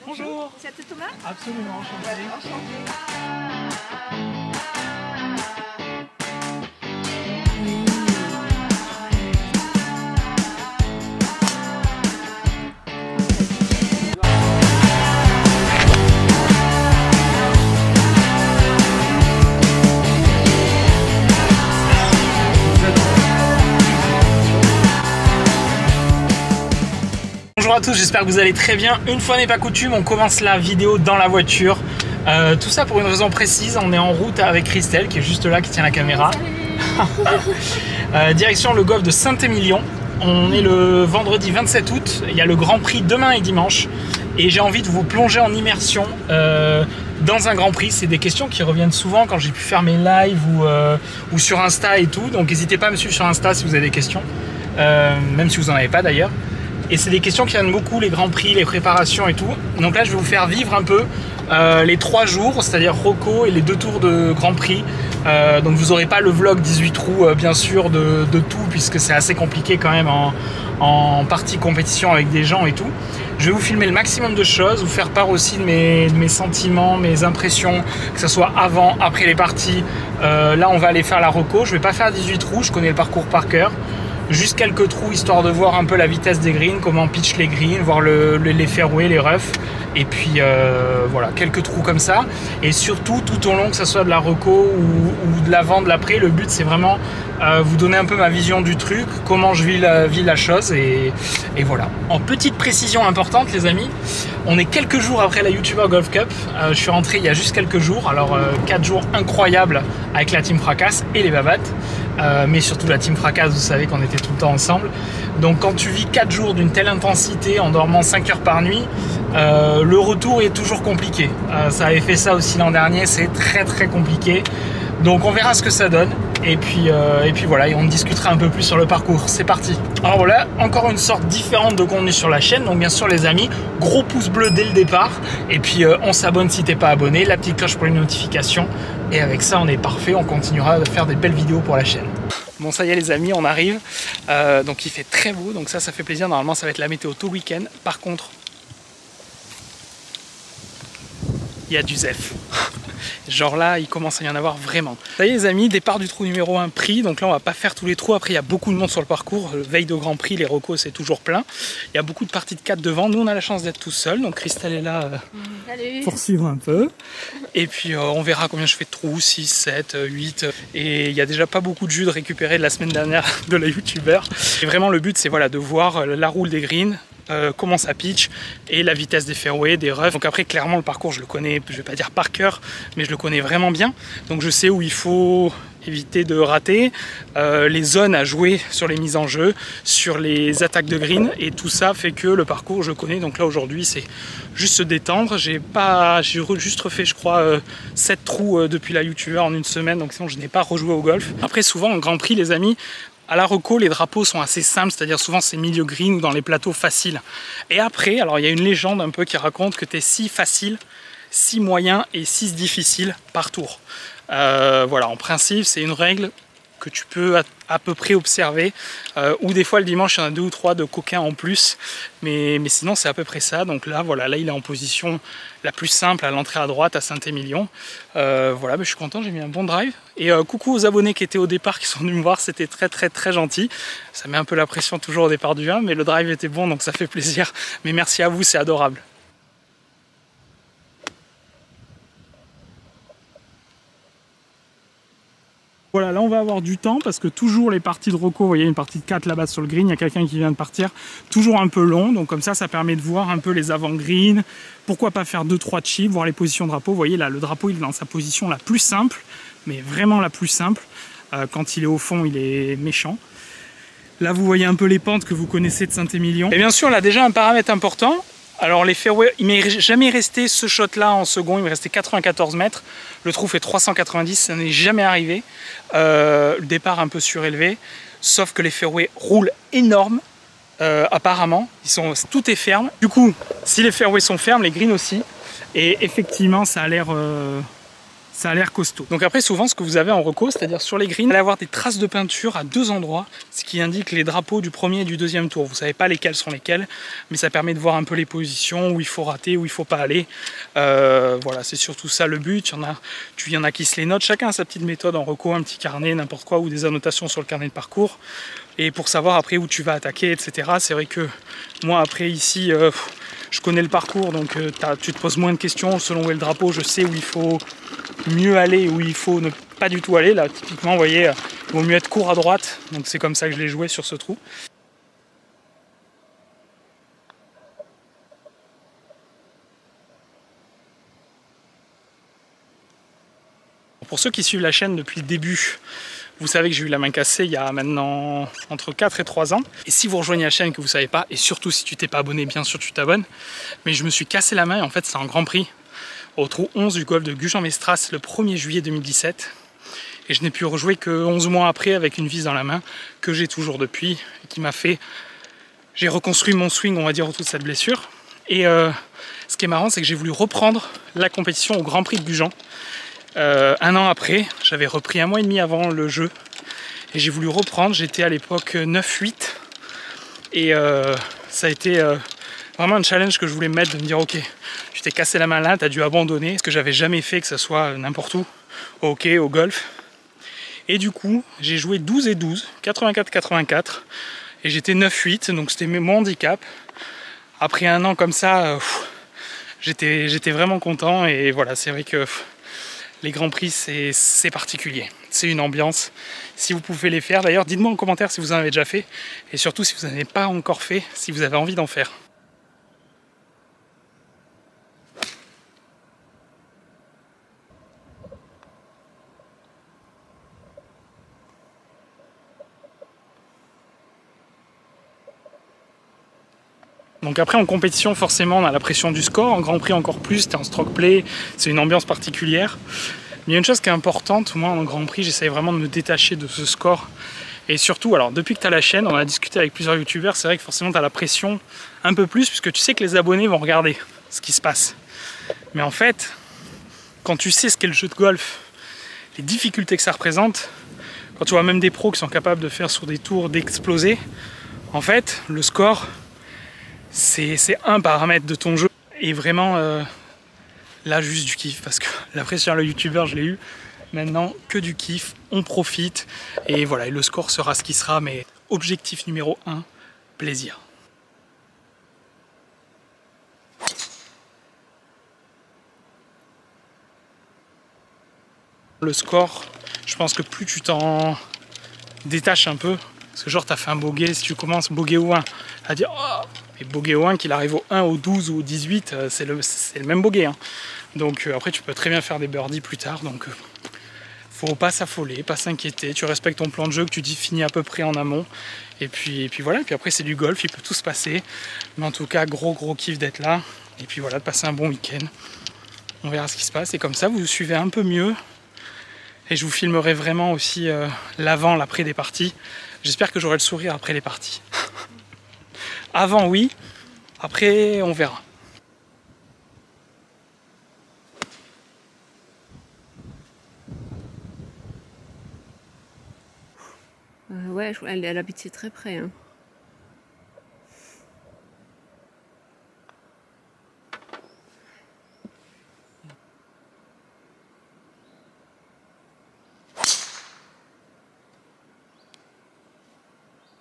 Bonjour. C'est Thomas? Absolument, enchanté. Bonjour à tous, j'espère que vous allez très bien. Une fois n'est pas coutume, on commence la vidéo dans la voiture. Tout ça pour une raison précise, on est en route avec Christelle qui est juste là, qui tient la caméra. Direction le golf de Saint-Émilion. On est le vendredi 27 août, il y a le Grand Prix demain et dimanche. Et j'ai envie de vous plonger en immersion dans un Grand Prix. C'est des questions qui reviennent souvent quand j'ai pu faire mes lives ou sur Insta et tout. Donc n'hésitez pas à me suivre sur Insta si vous avez des questions, même si vous n'en avez pas d'ailleurs. Et c'est des questions qui viennent beaucoup, les Grands Prix, les préparations et tout. Donc là, je vais vous faire vivre un peu les 3 jours, c'est-à-dire Rocco et les 2 tours de Grand Prix. Donc vous n'aurez pas le vlog 18 trous, bien sûr, de tout, puisque c'est assez compliqué quand même en partie compétition avec des gens et tout. Je vais vous filmer le maximum de choses, vous faire part aussi de mes sentiments, mes impressions, que ce soit avant, après les parties. Là, on va aller faire la Rocco. Je ne vais pas faire 18 trous, je connais le parcours par cœur. Juste quelques trous histoire de voir un peu la vitesse des greens, comment pitch les greens, voir les fairways, les roughs. Et puis voilà, quelques trous comme ça. Et surtout, tout au long, que ce soit de la reco ou de l'avant, de l'après, le but c'est vraiment vous donner un peu ma vision du truc, comment je vis la chose. Et voilà. En petite précision importante, les amis, on est quelques jours après la YouTuber Golf Cup. Je suis rentré il y a juste quelques jours. Alors 4 jours incroyables avec la Team Fracasse et les Babattes. Mais surtout la Team Fracasse, vous savez qu'on était tout le temps ensemble. Donc quand tu vis 4 jours d'une telle intensité en dormant 5 heures par nuit, le retour est toujours compliqué. Ça avait fait ça aussi l'an dernier, c'est très compliqué. Donc on verra ce que ça donne. Et puis voilà, et on discutera un peu plus sur le parcours. C'est parti. Alors voilà, encore une sorte différente de contenu sur la chaîne. Donc bien sûr les amis, gros pouce bleu dès le départ. Et puis on s'abonne si t'es pas abonné, la petite cloche pour les notifications. Et avec ça on est parfait, on continuera de faire des belles vidéos pour la chaîne. Bon ça y est les amis, on arrive. Donc il fait très beau, donc ça fait plaisir. Normalement ça va être la météo tout le week-end. Par contre, il y a du zef. Genre là, il commence à y en avoir vraiment. Ça y est les amis, départ du trou numéro 1 pris. Donc là, on va pas faire tous les trous. Après, il y a beaucoup de monde sur le parcours. Veille de Grand Prix, les recos, c'est toujours plein. Il y a beaucoup de parties de 4 devant. Nous, on a la chance d'être tout seul. Donc Christelle est là pour suivre un peu. Et puis, on verra combien je fais de trous. 6, 7, 8. Et il y a déjà pas beaucoup de jus de récupérer de la semaine dernière de la YouTuber. Et vraiment, le but, c'est voilà, de voir la roule des greens. Comment ça pitch et la vitesse des fairways, des roughs. Donc après clairement le parcours je le connais, je vais pas dire par cœur, mais je le connais vraiment bien. Donc je sais où il faut éviter de rater, les zones à jouer sur les mises en jeu, sur les attaques de green, et tout ça fait que le parcours je connais. Donc là aujourd'hui c'est juste se détendre. J'ai juste refait je crois 7 trous depuis la YouTuber en une semaine, donc sinon je n'ai pas rejoué au golf. Après souvent en Grand Prix les amis, à la reco, les drapeaux sont assez simples, c'est-à-dire souvent c'est milieu green ou dans les plateaux faciles. Et après, alors il y a une légende un peu qui raconte que tu es 6 faciles, 6 moyens et 6 difficiles par tour. Voilà, en principe, c'est une règle que tu peux à peu près observer. Ou des fois le dimanche, il y en a 2 ou 3 de coquins en plus. Mais sinon, c'est à peu près ça. Donc là, voilà, là il est en position la plus simple à l'entrée à droite à Saint-Émilion. Voilà, je suis content, j'ai mis un bon drive. Et coucou aux abonnés qui étaient au départ, qui sont venus me voir, c'était très gentil. Ça met un peu la pression toujours au départ du 1, mais le drive était bon, donc ça fait plaisir. Mais merci à vous, c'est adorable. Voilà, là on va avoir du temps parce que toujours les parties de reco, vous voyez une partie de 4 là-bas sur le green, il y a quelqu'un qui vient de partir, toujours un peu long, donc comme ça permet de voir un peu les avant-green, pourquoi pas faire 2-3 chips, voir les positions de drapeau. Vous voyez là, le drapeau il est dans sa position la plus simple, mais vraiment la plus simple. Quand il est au fond, il est méchant. Là vous voyez un peu les pentes que vous connaissez de Saint-Émilion. Et bien sûr, là déjà un paramètre important. Alors les fairways, il m'est jamais resté ce shot là en second, il m'est resté 94 mètres. Le trou fait 390, ça n'est jamais arrivé. Le départ un peu surélevé, sauf que les fairways roulent énorme. Apparemment, tout est ferme. Du coup, si les fairways sont fermes, les greens aussi. Et effectivement, ça a l'air Ça a l'air costaud. Donc après, souvent, ce que vous avez en reco, c'est-à-dire sur les greens, vous allez avoir des traces de peinture à 2 endroits, ce qui indique les drapeaux du premier et du deuxième tour. Vous savez pas lesquels sont lesquels, mais ça permet de voir un peu les positions, où il faut rater, où il faut pas aller. Voilà, c'est surtout ça le but. Il y en a qui se les notent. Chacun a sa petite méthode en reco, un petit carnet, n'importe quoi, ou des annotations sur le carnet de parcours. Et pour savoir après où tu vas attaquer, etc. C'est vrai que moi, après ici... je connais le parcours, donc tu te poses moins de questions. Selon où est le drapeau, je sais où il faut mieux aller, où il faut ne pas du tout aller. Là, typiquement, vous voyez, il vaut mieux être court à droite. Donc c'est comme ça que je l'ai joué sur ce trou. Pour ceux qui suivent la chaîne depuis le début, vous savez que j'ai eu la main cassée il y a maintenant entre 4 et 3 ans. Et si vous rejoignez la chaîne que vous ne savez pas, et surtout si tu t'es pas abonné, bien sûr tu t'abonnes. Mais je me suis cassé la main et en fait c'est un Grand Prix au trou 11 du golf de Gujan-Mestras le 1er juillet 2017. Et je n'ai pu rejouer que 11 mois après avec une vis dans la main que j'ai toujours depuis et qui m'a fait... J'ai reconstruit mon swing, on va dire, autour de cette blessure. Et ce qui est marrant, c'est que j'ai voulu reprendre la compétition au Grand Prix de Gujan. 1 an après, j'avais repris 1 mois et demi avant le jeu et j'ai voulu reprendre. J'étais à l'époque 9-8 et ça a été vraiment un challenge que je voulais me mettre, de me dire ok, tu t'es cassé la main là, tu as dû abandonner, ce que j'avais jamais fait, que ce soit n'importe où, au hockey, au golf. Et du coup, j'ai joué 12 et 12, 84-84 et j'étais 9-8, donc c'était mon handicap. Après 1 an comme ça, j'étais vraiment content et voilà, c'est vrai que les Grands Prix, c'est particulier. C'est une ambiance. Si vous pouvez les faire, d'ailleurs, dites-moi en commentaire si vous en avez déjà fait. Et surtout, si vous n'en avez pas encore fait, si vous avez envie d'en faire. Donc après, en compétition, forcément, on a la pression du score. En Grand Prix, encore plus. T'es en stroke play. C'est une ambiance particulière. Mais il y a une chose qui est importante, moi en Grand Prix, j'essaye vraiment de me détacher de ce score. Et surtout, alors depuis que tu as la chaîne, on a discuté avec plusieurs youtubeurs, c'est vrai que forcément tu as la pression un peu plus, puisque tu sais que les abonnés vont regarder ce qui se passe. Mais en fait, quand tu sais ce qu'est le jeu de golf, les difficultés que ça représente, quand tu vois même des pros qui sont capables de faire sur des tours d'exploser, en fait, le score, c'est un paramètre de ton jeu. Et vraiment... là, juste du kiff, parce que la pression, le youtubeur, je l'ai eu. Maintenant, que du kiff, on profite. Et voilà, et le score sera ce qui sera, mais objectif numéro 1, plaisir. Le score, je pense que plus tu t'en détaches un peu, parce que genre, t'as fait un bogey, si tu commences bogey au 1, à dire, oh, mais bogey au 1, qu'il arrive au 1, au 12 ou au 18, c'est le même bogey. Hein. Donc après, tu peux très bien faire des birdies plus tard. Donc faut pas s'affoler, pas s'inquiéter. Tu respectes ton plan de jeu que tu définis à peu près en amont. Et puis voilà. Et puis après, c'est du golf, il peut tout se passer. Mais en tout cas, gros kiff d'être là. Et puis voilà, de passer un bon week-end. On verra ce qui se passe. Et comme ça, vous suivez un peu mieux. Et je vous filmerai vraiment aussi l'avant, l'après des parties. J'espère que j'aurai le sourire après les parties. Avant, oui. Après, on verra. Ouais, elle habite très près. Hein.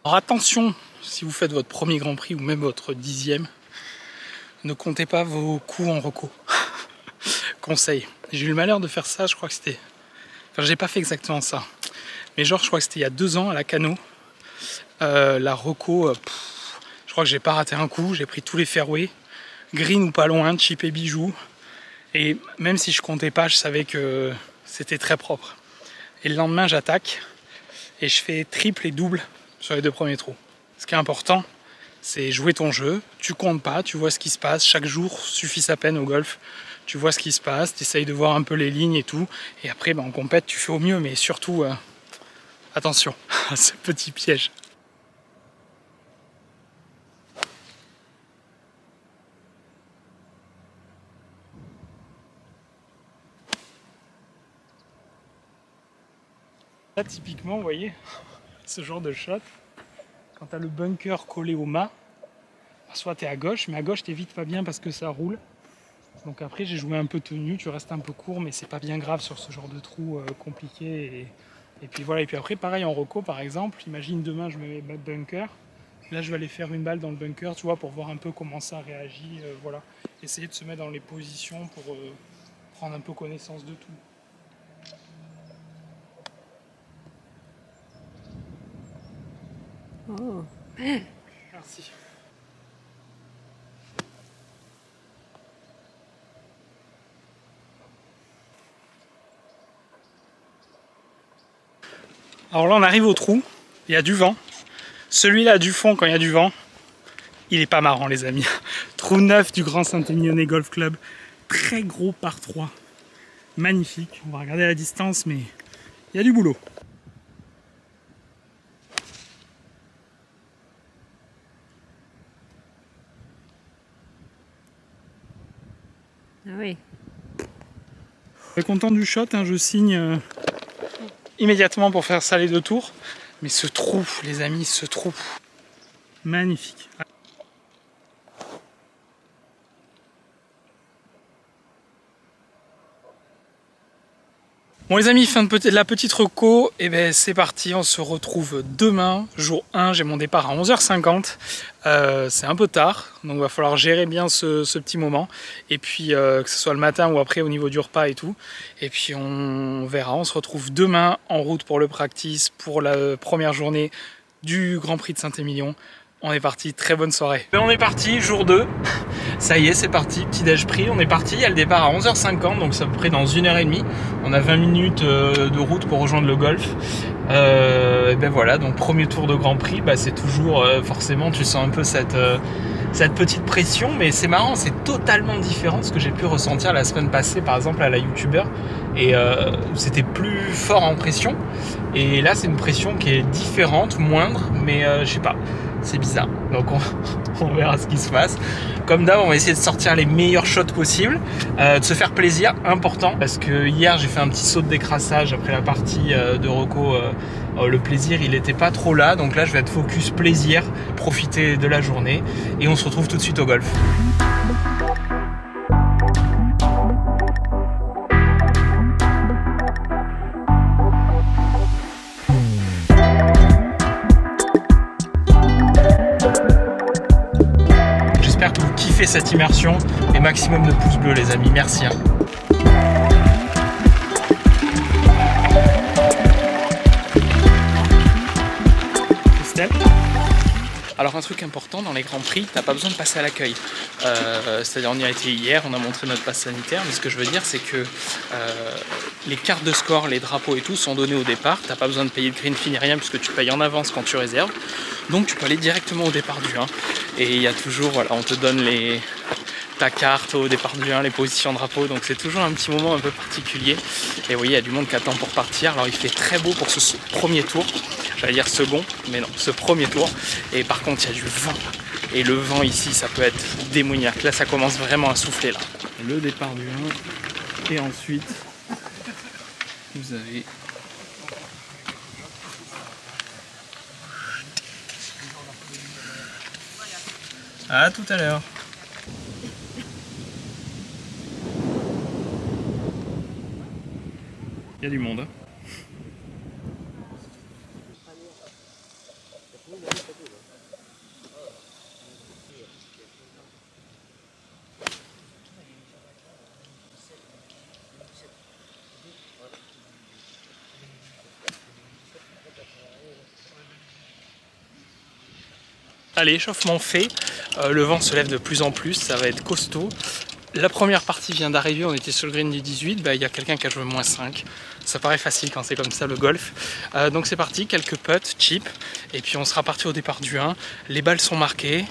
Alors attention, si vous faites votre premier Grand Prix ou même votre 10e, ne comptez pas vos coups en reco. Conseil. J'ai eu le malheur de faire ça, je crois que c'était... Enfin, j'ai pas fait exactement ça. Mais genre, je crois que c'était il y a 2 ans à la Cano. La reco, je crois que j'ai pas raté un coup, j'ai pris tous les fairways. Green ou pas loin, chip et bijoux. Et même si je comptais pas, je savais que c'était très propre. Et le lendemain, j'attaque et je fais triple et double sur les 2 premiers trous. Ce qui est important, c'est jouer ton jeu. Tu comptes pas, tu vois ce qui se passe. Chaque jour suffit sa peine au golf. Tu vois ce qui se passe, tu essayes de voir un peu les lignes et tout. Et après, en compète, tu fais au mieux. Mais surtout, attention à ce petit piège. Là typiquement, vous voyez, ce genre de shot, quand tu as le bunker collé au mât, soit tu es à gauche, mais à gauche t'es vite pas bien parce que ça roule. Donc après j'ai joué un peu tenu, tu restes un peu court, mais c'est pas bien grave sur ce genre de trou compliqué. Et puis voilà, et puis après pareil en reco par exemple, imagine demain je me mets bunker, là je vais aller faire une balle dans le bunker, tu vois, pour voir un peu comment ça réagit, voilà. Essayer de se mettre dans les positions pour prendre un peu connaissance de tout. Oh. Merci. Alors là on arrive au trou, il y a du vent. Celui-là du fond quand il y a du vent, il est pas marrant les amis. Trou 9 du Grand Saint-Émilionnais Golf Club, très gros par 3. Magnifique, on va regarder la distance mais il y a du boulot. Ah oui. Je suis content du shot, hein, je signe immédiatement pour faire ça les 2 tours. Mais ce trou, les amis, ce trou, magnifique. Bon les amis, fin de la petite reco, et ben c'est parti, on se retrouve demain, jour 1, j'ai mon départ à 11h50, c'est un peu tard, donc il va falloir gérer bien ce petit moment, et puis que ce soit le matin ou après au niveau du repas et tout, et puis on verra, on se retrouve demain en route pour le practice, pour la première journée du Grand Prix de Saint-Émilion. On est parti, très bonne soirée. On est parti, jour 2, ça y est, c'est parti, petit déj pris, on est parti, il y a le départ à 11h50, donc c'est à peu près dans 1h30. On a 20 minutes de route pour rejoindre le golf. Et ben voilà, donc premier tour de Grand Prix, bah c'est toujours, forcément, tu sens un peu cette petite pression, mais c'est marrant, c'est totalement différent de ce que j'ai pu ressentir la semaine passée, par exemple, à la YouTuber, et c'était plus fort en pression, et là c'est une pression qui est différente, moindre, mais je sais pas, c'est bizarre, donc on verra ce qui se passe. Comme d'hab, on va essayer de sortir les meilleurs shots possibles, de se faire plaisir, important, parce que hier j'ai fait un petit saut de décrassage après la partie de reco. Le plaisir il n'était pas trop là, donc là je vais être focus plaisir, profiter de la journée, et on se retrouve tout de suite au golf. J'espère que vous kiffez cette immersion, et maximum de pouces bleus les amis, merci. Alors un truc important dans les Grands Prix, t'as pas besoin de passer à l'accueil. C'est-à-dire on y a été hier, on a montré notre passe sanitaire, mais ce que je veux dire c'est que les cartes de score, les drapeaux et tout sont donnés au départ. T'as pas besoin de payer de green fee ni rien puisque tu payes en avance quand tu réserves. Donc tu peux aller directement au départ du 1. Et il y a toujours, voilà, on te donne ta carte au départ du 1, les positions de drapeau, donc c'est toujours un petit moment un peu particulier. Et vous voyez, il y a du monde qui attend pour partir. Alors il fait très beau pour ce premier tour, j'allais dire second, mais non, ce premier tour. Et par contre, il y a du vent. Et le vent ici, ça peut être démoniaque. Là, ça commence vraiment à souffler là. Le départ du 1, et ensuite, vous avez... À tout à l'heure. Il y a du monde. Allez, échauffement fait, le vent se lève de plus en plus, ça va être costaud. La première partie vient d'arriver, on était sur le green du 18, il y a quelqu'un qui a joué -5. Ça paraît facile quand c'est comme ça le golf. Donc c'est parti, quelques putts, chip, et puis on sera parti au départ du 1. Les balles sont marquées,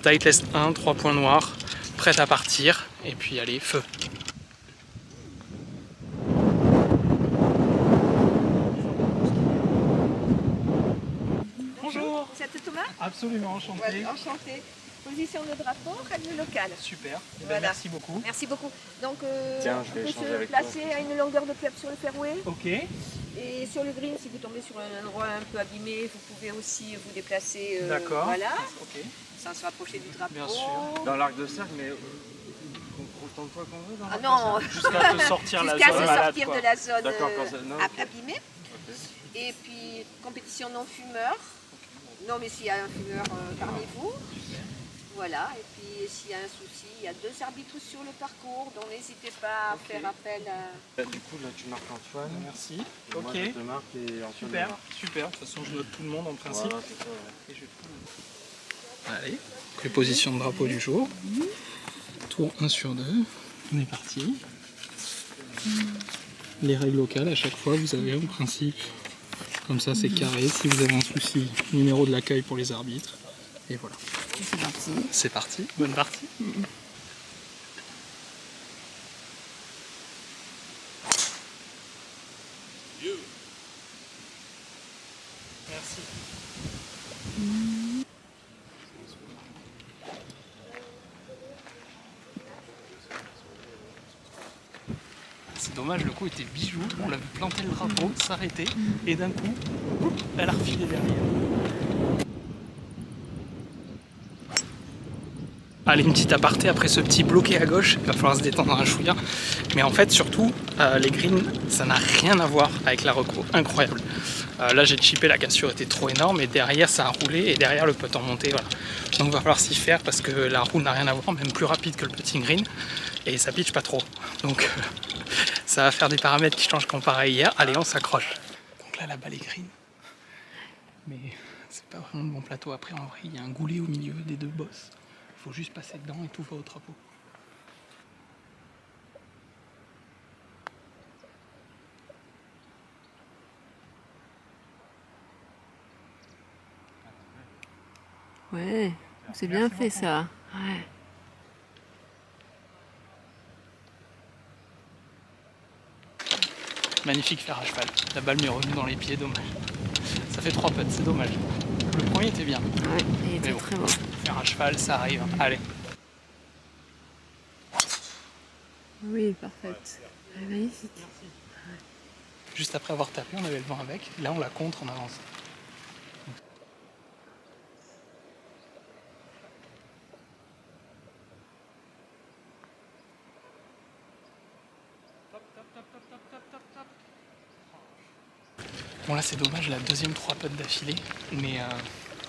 Titleist 1, 3 points noirs, prête à partir, et puis allez, feu. Bonjour. Vous êtes Thomas? Absolument, enchanté. Ouais, enchanté. Position de drapeau, règle locale. Super, Voilà. merci beaucoup. Merci beaucoup. Donc, Tiens, je vais on peut échanger se avec placer à une longueur de club sur le fairway. Ok. Et sur le green, si vous tombez sur un endroit un peu abîmé, vous pouvez aussi vous déplacer. D'accord. Voilà, Ok. sans se rapprocher du drapeau. Bien sûr. Dans l'arc de cercle, mais autant de fois qu'on veut dans Ah l'arc non, Jusqu'à te sortir la jusqu'à zone se malade, sortir quoi. de la zone D'accord, quand ça- non, ok. abîmée. Et puis, compétition non-fumeur. Non, mais s'il y a un fumeur parmi vous. Voilà, et puis s'il y a un souci, il y a 2 arbitres sur le parcours, donc n'hésitez pas à faire appel à... Du coup, là, tu marques Antoine. Merci. Et moi, Ok. je te marque et Antoine Super, me marque. super. De toute façon, je note tout le monde en principe. Voilà, c'est ça, ouais. Allez, préposition de drapeau du jour. Tour 1 sur 2. On est parti. Les règles locales, à chaque fois, vous avez en principe, comme ça c'est carré. Si vous avez un souci, numéro de l'accueil pour les arbitres. Et voilà. C'est parti. C'est parti. Bonne partie. Merci. C'est dommage, le coup était bijou. On l'a vu planter le drapeau, s'arrêter, et d'un coup, elle a refilé derrière. Allez, une petite aparté après ce petit bloqué à gauche, il va falloir se détendre un chouïa. Mais en fait, surtout, les greens, ça n'a rien à voir avec la reco. Incroyable. Là, j'ai chippé, la cassure était trop énorme, et derrière, ça a roulé, et derrière, le putt en montée, voilà. Donc, il va falloir s'y faire parce que la roue n'a rien à voir, même plus rapide que le putting green, et ça pitch pas trop. Donc, ça va faire des paramètres qui changent comparé à hier. Allez, on s'accroche. Donc là, la balle est green. Mais c'est pas vraiment de bon plateau. Après, en vrai, il y a un goulet au milieu des 2 bosses. Il faut juste passer dedans et tout va au drapeau. Ouais, c'est bien fait ça. Ouais. Magnifique fer à cheval. La balle m'est revenue dans les pieds, dommage. Ça fait 3 putts, c'est dommage. Le premier était bien. Ouais, il était Mais bon. très beau. Fer à cheval, ça arrive. Allez. Oui, parfaite. Elle est magnifique. Juste après avoir tapé, on avait le vent avec. Là, on la contre en avance. Bon là c'est dommage, la deuxième 3 putts d'affilée, mais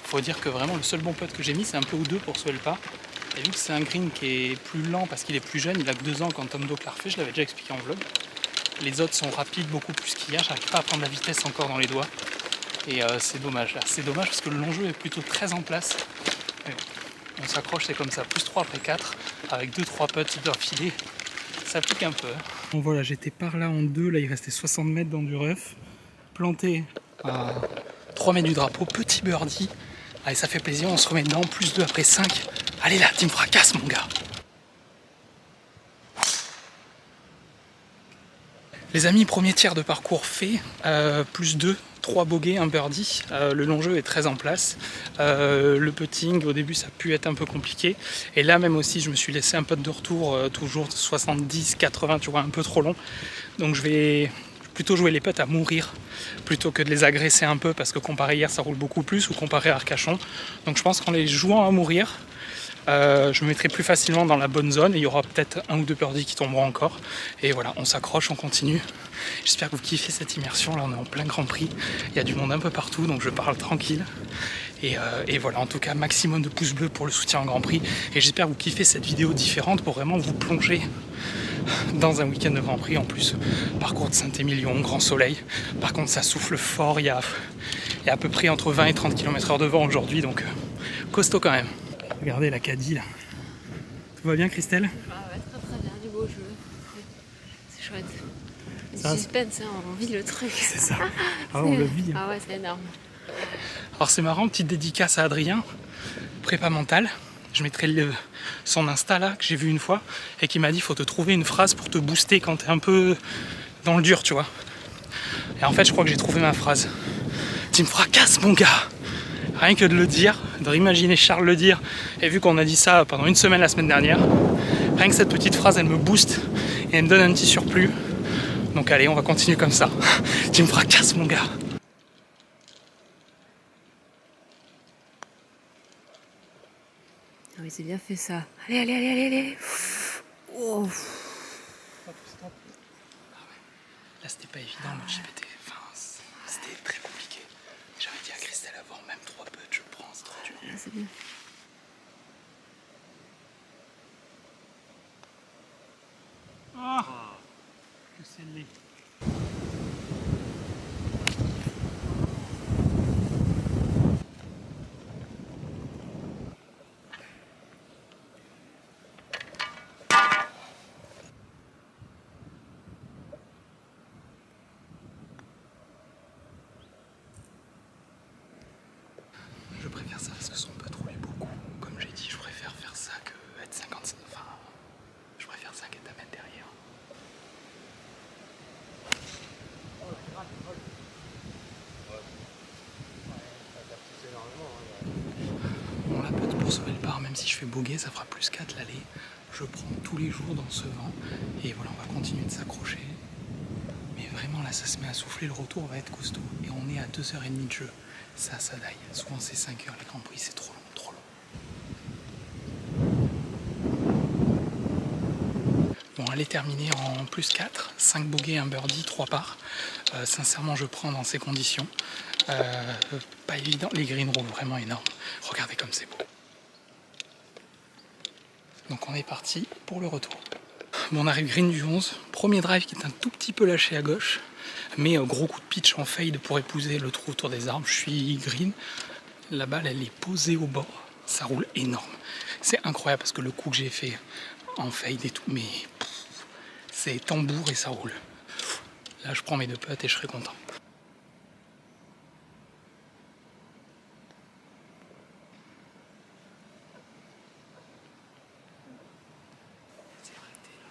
faut dire que vraiment le seul bon putt que j'ai mis c'est un peu ou 2 pour sauver le pas. Et vu que c'est un green qui est plus lent parce qu'il est plus jeune, il a que 2 ans quand Tom Doak l'a refait, je l'avais déjà expliqué en vlog. Les autres sont rapides beaucoup plus qu'hier, j'arrive pas à prendre la vitesse encore dans les doigts. Et c'est dommage là, c'est dommage parce que le long jeu est plutôt très en place. Mais bon, on s'accroche, c'est comme ça, plus 3 après 4, avec 2-3 putts d'affilée, ça pique un peu. Bon voilà, j'étais par là en 2, là il restait 60 mètres dans du rough. Planté à 3 mètres du drapeau, petit birdie. Allez, ça fait plaisir, on se remet dedans, plus 2 après 5. Allez là, team fracasse mon gars. Les amis, premier tiers de parcours fait, plus 2, 3 bogeys, un birdie. Le long jeu est très en place. Le putting, au début, ça a pu être un peu compliqué. Et là même aussi, je me suis laissé un putt de retour, toujours 70, 80, tu vois, un peu trop long. Donc je vais plutôt jouer les putts à mourir plutôt que de les agresser un peu parce que comparé hier ça roule beaucoup plus ou comparé à Arcachon. Donc je pense qu'en les jouant à mourir, je me mettrai plus facilement dans la bonne zone et il y aura peut-être 1 ou 2 birdies qui tomberont encore. Et voilà, on s'accroche, on continue. J'espère que vous kiffez cette immersion. Là on est en plein Grand Prix, il y a du monde un peu partout donc je parle tranquille. Et voilà, en tout cas maximum de pouces bleus pour le soutien en Grand Prix. Et j'espère que vous kiffez cette vidéo différente pour vraiment vous plonger dans un week-end de Grand Prix. En plus, parcours de Saint-Émilion, grand soleil. Par contre ça souffle fort, il y a à peu près entre 20 et 30 km/h de vent aujourd'hui, donc costaud quand même. Regardez la caddie là. Tout va bien Christelle? Ah ouais, très bien, du beau jeu. C'est chouette. Ça, Du suspense, hein, on vit le truc. C'est ça. Ah, on le vit. Ah ouais, c'est énorme. Alors c'est marrant, petite dédicace à Adrien, prépa mentale. Je mettrai son Insta là, que j'ai vu une fois, et qui m'a dit faut te trouver une phrase pour te booster quand t'es un peu dans le dur, tu vois. Et en fait, je crois que j'ai trouvé ma phrase. Tu me fracasses, mon gars! Rien que de le dire, de réimaginer Charles le dire, et vu qu'on a dit ça pendant une semaine la semaine dernière, rien que cette petite phrase, elle me booste et elle me donne un petit surplus. Donc allez, on va continuer comme ça. Tu me fracasses mon gars. Ah oui, c'est bien fait ça. Allez, allez, allez, allez, allez. Oh. Là c'était pas évident, le chip était... Enfin, c'était très compliqué. J'avais dit à Christelle avant, même 3 putts je prends, c'est trop dur. Ah, c'est bien. Ah, que c'est laid. Je préfère ça parce que son putt roulait beaucoup. Comme j'ai dit, je préfère faire ça que être 55. Enfin, je préfère ça qu'être à mettre derrière. Bon, la putt pour sauver le par, même si je fais bogey, ça fera plus 4 l'aller. Je prends tous les jours dans ce vent. Et voilà, on va continuer de s'accrocher. Mais vraiment là, ça se met à souffler. Le retour va être costaud. Et on est à 2h30 de jeu. Ça daille. Souvent c'est 5 heures les Grands Prix, c'est trop long, trop long. Bon, elle est terminée en plus 4, 5 bogeys, 1 birdie, 3 par. Sincèrement, je prends dans ces conditions. Pas évident, les greens roulent vraiment énormes. Regardez comme c'est beau. Donc on est parti pour le retour. Bon, on arrive green du 11, premier drive qui est un tout petit peu lâché à gauche, mais gros coup de pitch en fade pour épouser le trou autour des arbres. Je suis green, la balle elle est posée au bord, ça roule énorme. C'est incroyable parce que le coup que j'ai fait en fade et tout, mais c'est tambour et ça roule. Là je prends mes 2 putts et je serai content.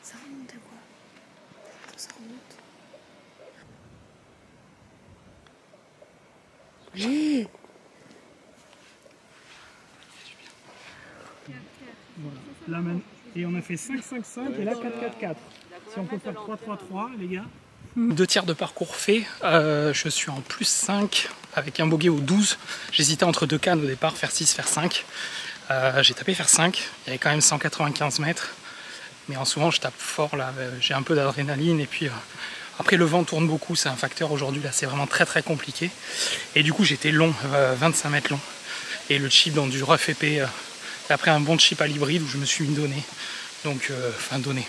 Ça remonte ou quoi? Attends, ça remonte. Oui. Voilà. Là même. Et on a fait 5-5-5 et là 4-4-4. Si on peut faire 3-3-3 les gars. 2 tiers de parcours fait, je suis en plus 5 avec un bogey au 12. J'hésitais entre 2 cannes au départ, faire 6, faire 5. J'ai tapé faire 5, il y avait quand même 195 mètres. Mais en souvent je tape fort là, j'ai un peu d'adrénaline et puis après le vent tourne beaucoup, c'est un facteur aujourd'hui là, c'est vraiment très compliqué. Et du coup j'étais long, 25 mètres long. Et le chip dans du rough épais, après un bon chip à l'hybride où je me suis donné. Donc, enfin donné,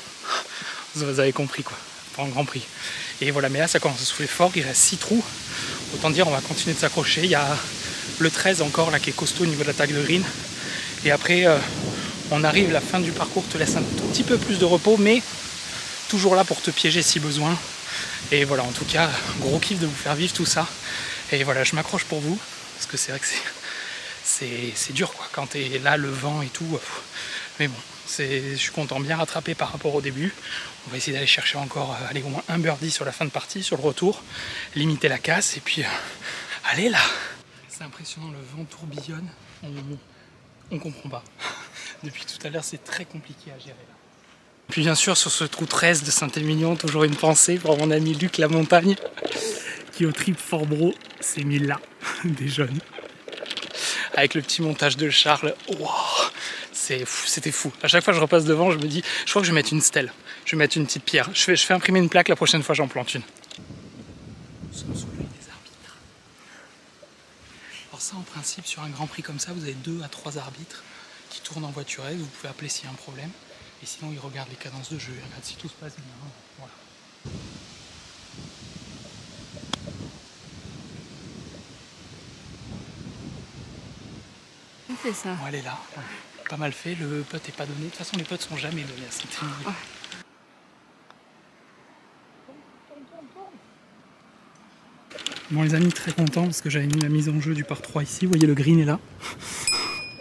vous avez compris quoi, pas en Grand Prix. Et voilà, mais là ça commence à souffler fort, il reste 6 trous. Autant dire on va continuer de s'accrocher, il y a le 13 encore là qui est costaud au niveau de l'attaque de green. Et après on arrive, la fin du parcours te laisse un tout petit peu plus de repos, mais toujours là pour te piéger si besoin. Et voilà, en tout cas, gros kiff de vous faire vivre tout ça. Et voilà, je m'accroche pour vous, parce que c'est vrai que c'est dur quoi, quand t'es là, le vent et tout. Mais bon, je suis content, bien rattrapé par rapport au début. On va essayer d'aller chercher encore, allez, au moins un birdie sur la fin de partie, sur le retour, limiter la casse, et puis allez là. C'est impressionnant, le vent tourbillonne, on comprend pas. Depuis tout à l'heure, c'est très compliqué à gérer là. Puis bien sûr, sur ce trou 13 de Saint-Émilion, toujours une pensée pour mon ami Luc Lamontagne, qui au trip Fort Bro s'est mis là, des jeunes. Avec le petit montage de Charles, wow, c'était fou. À chaque fois que je repasse devant, je me dis, je crois que je vais mettre une stèle, je vais mettre une petite pierre. Je fais imprimer une plaque, la prochaine fois j'en plante une. Nous sommes sous l'œil des arbitres. Alors ça, en principe, sur un Grand Prix comme ça, vous avez 2 à 3 arbitres qui tournent en voiturette, vous pouvez appeler s'il y a un problème. Et sinon, ils regardent les cadences de jeu, ils regardent si tout se passe bien. Voilà. On fait ça. Bon, elle est là, pas mal fait, le putt n'est pas donné. De toute façon, les putts sont jamais donnés à Saint-Émilion. Bon les amis, très content parce que j'avais mis la mise en jeu du par 3 ici. Vous voyez, le green est là.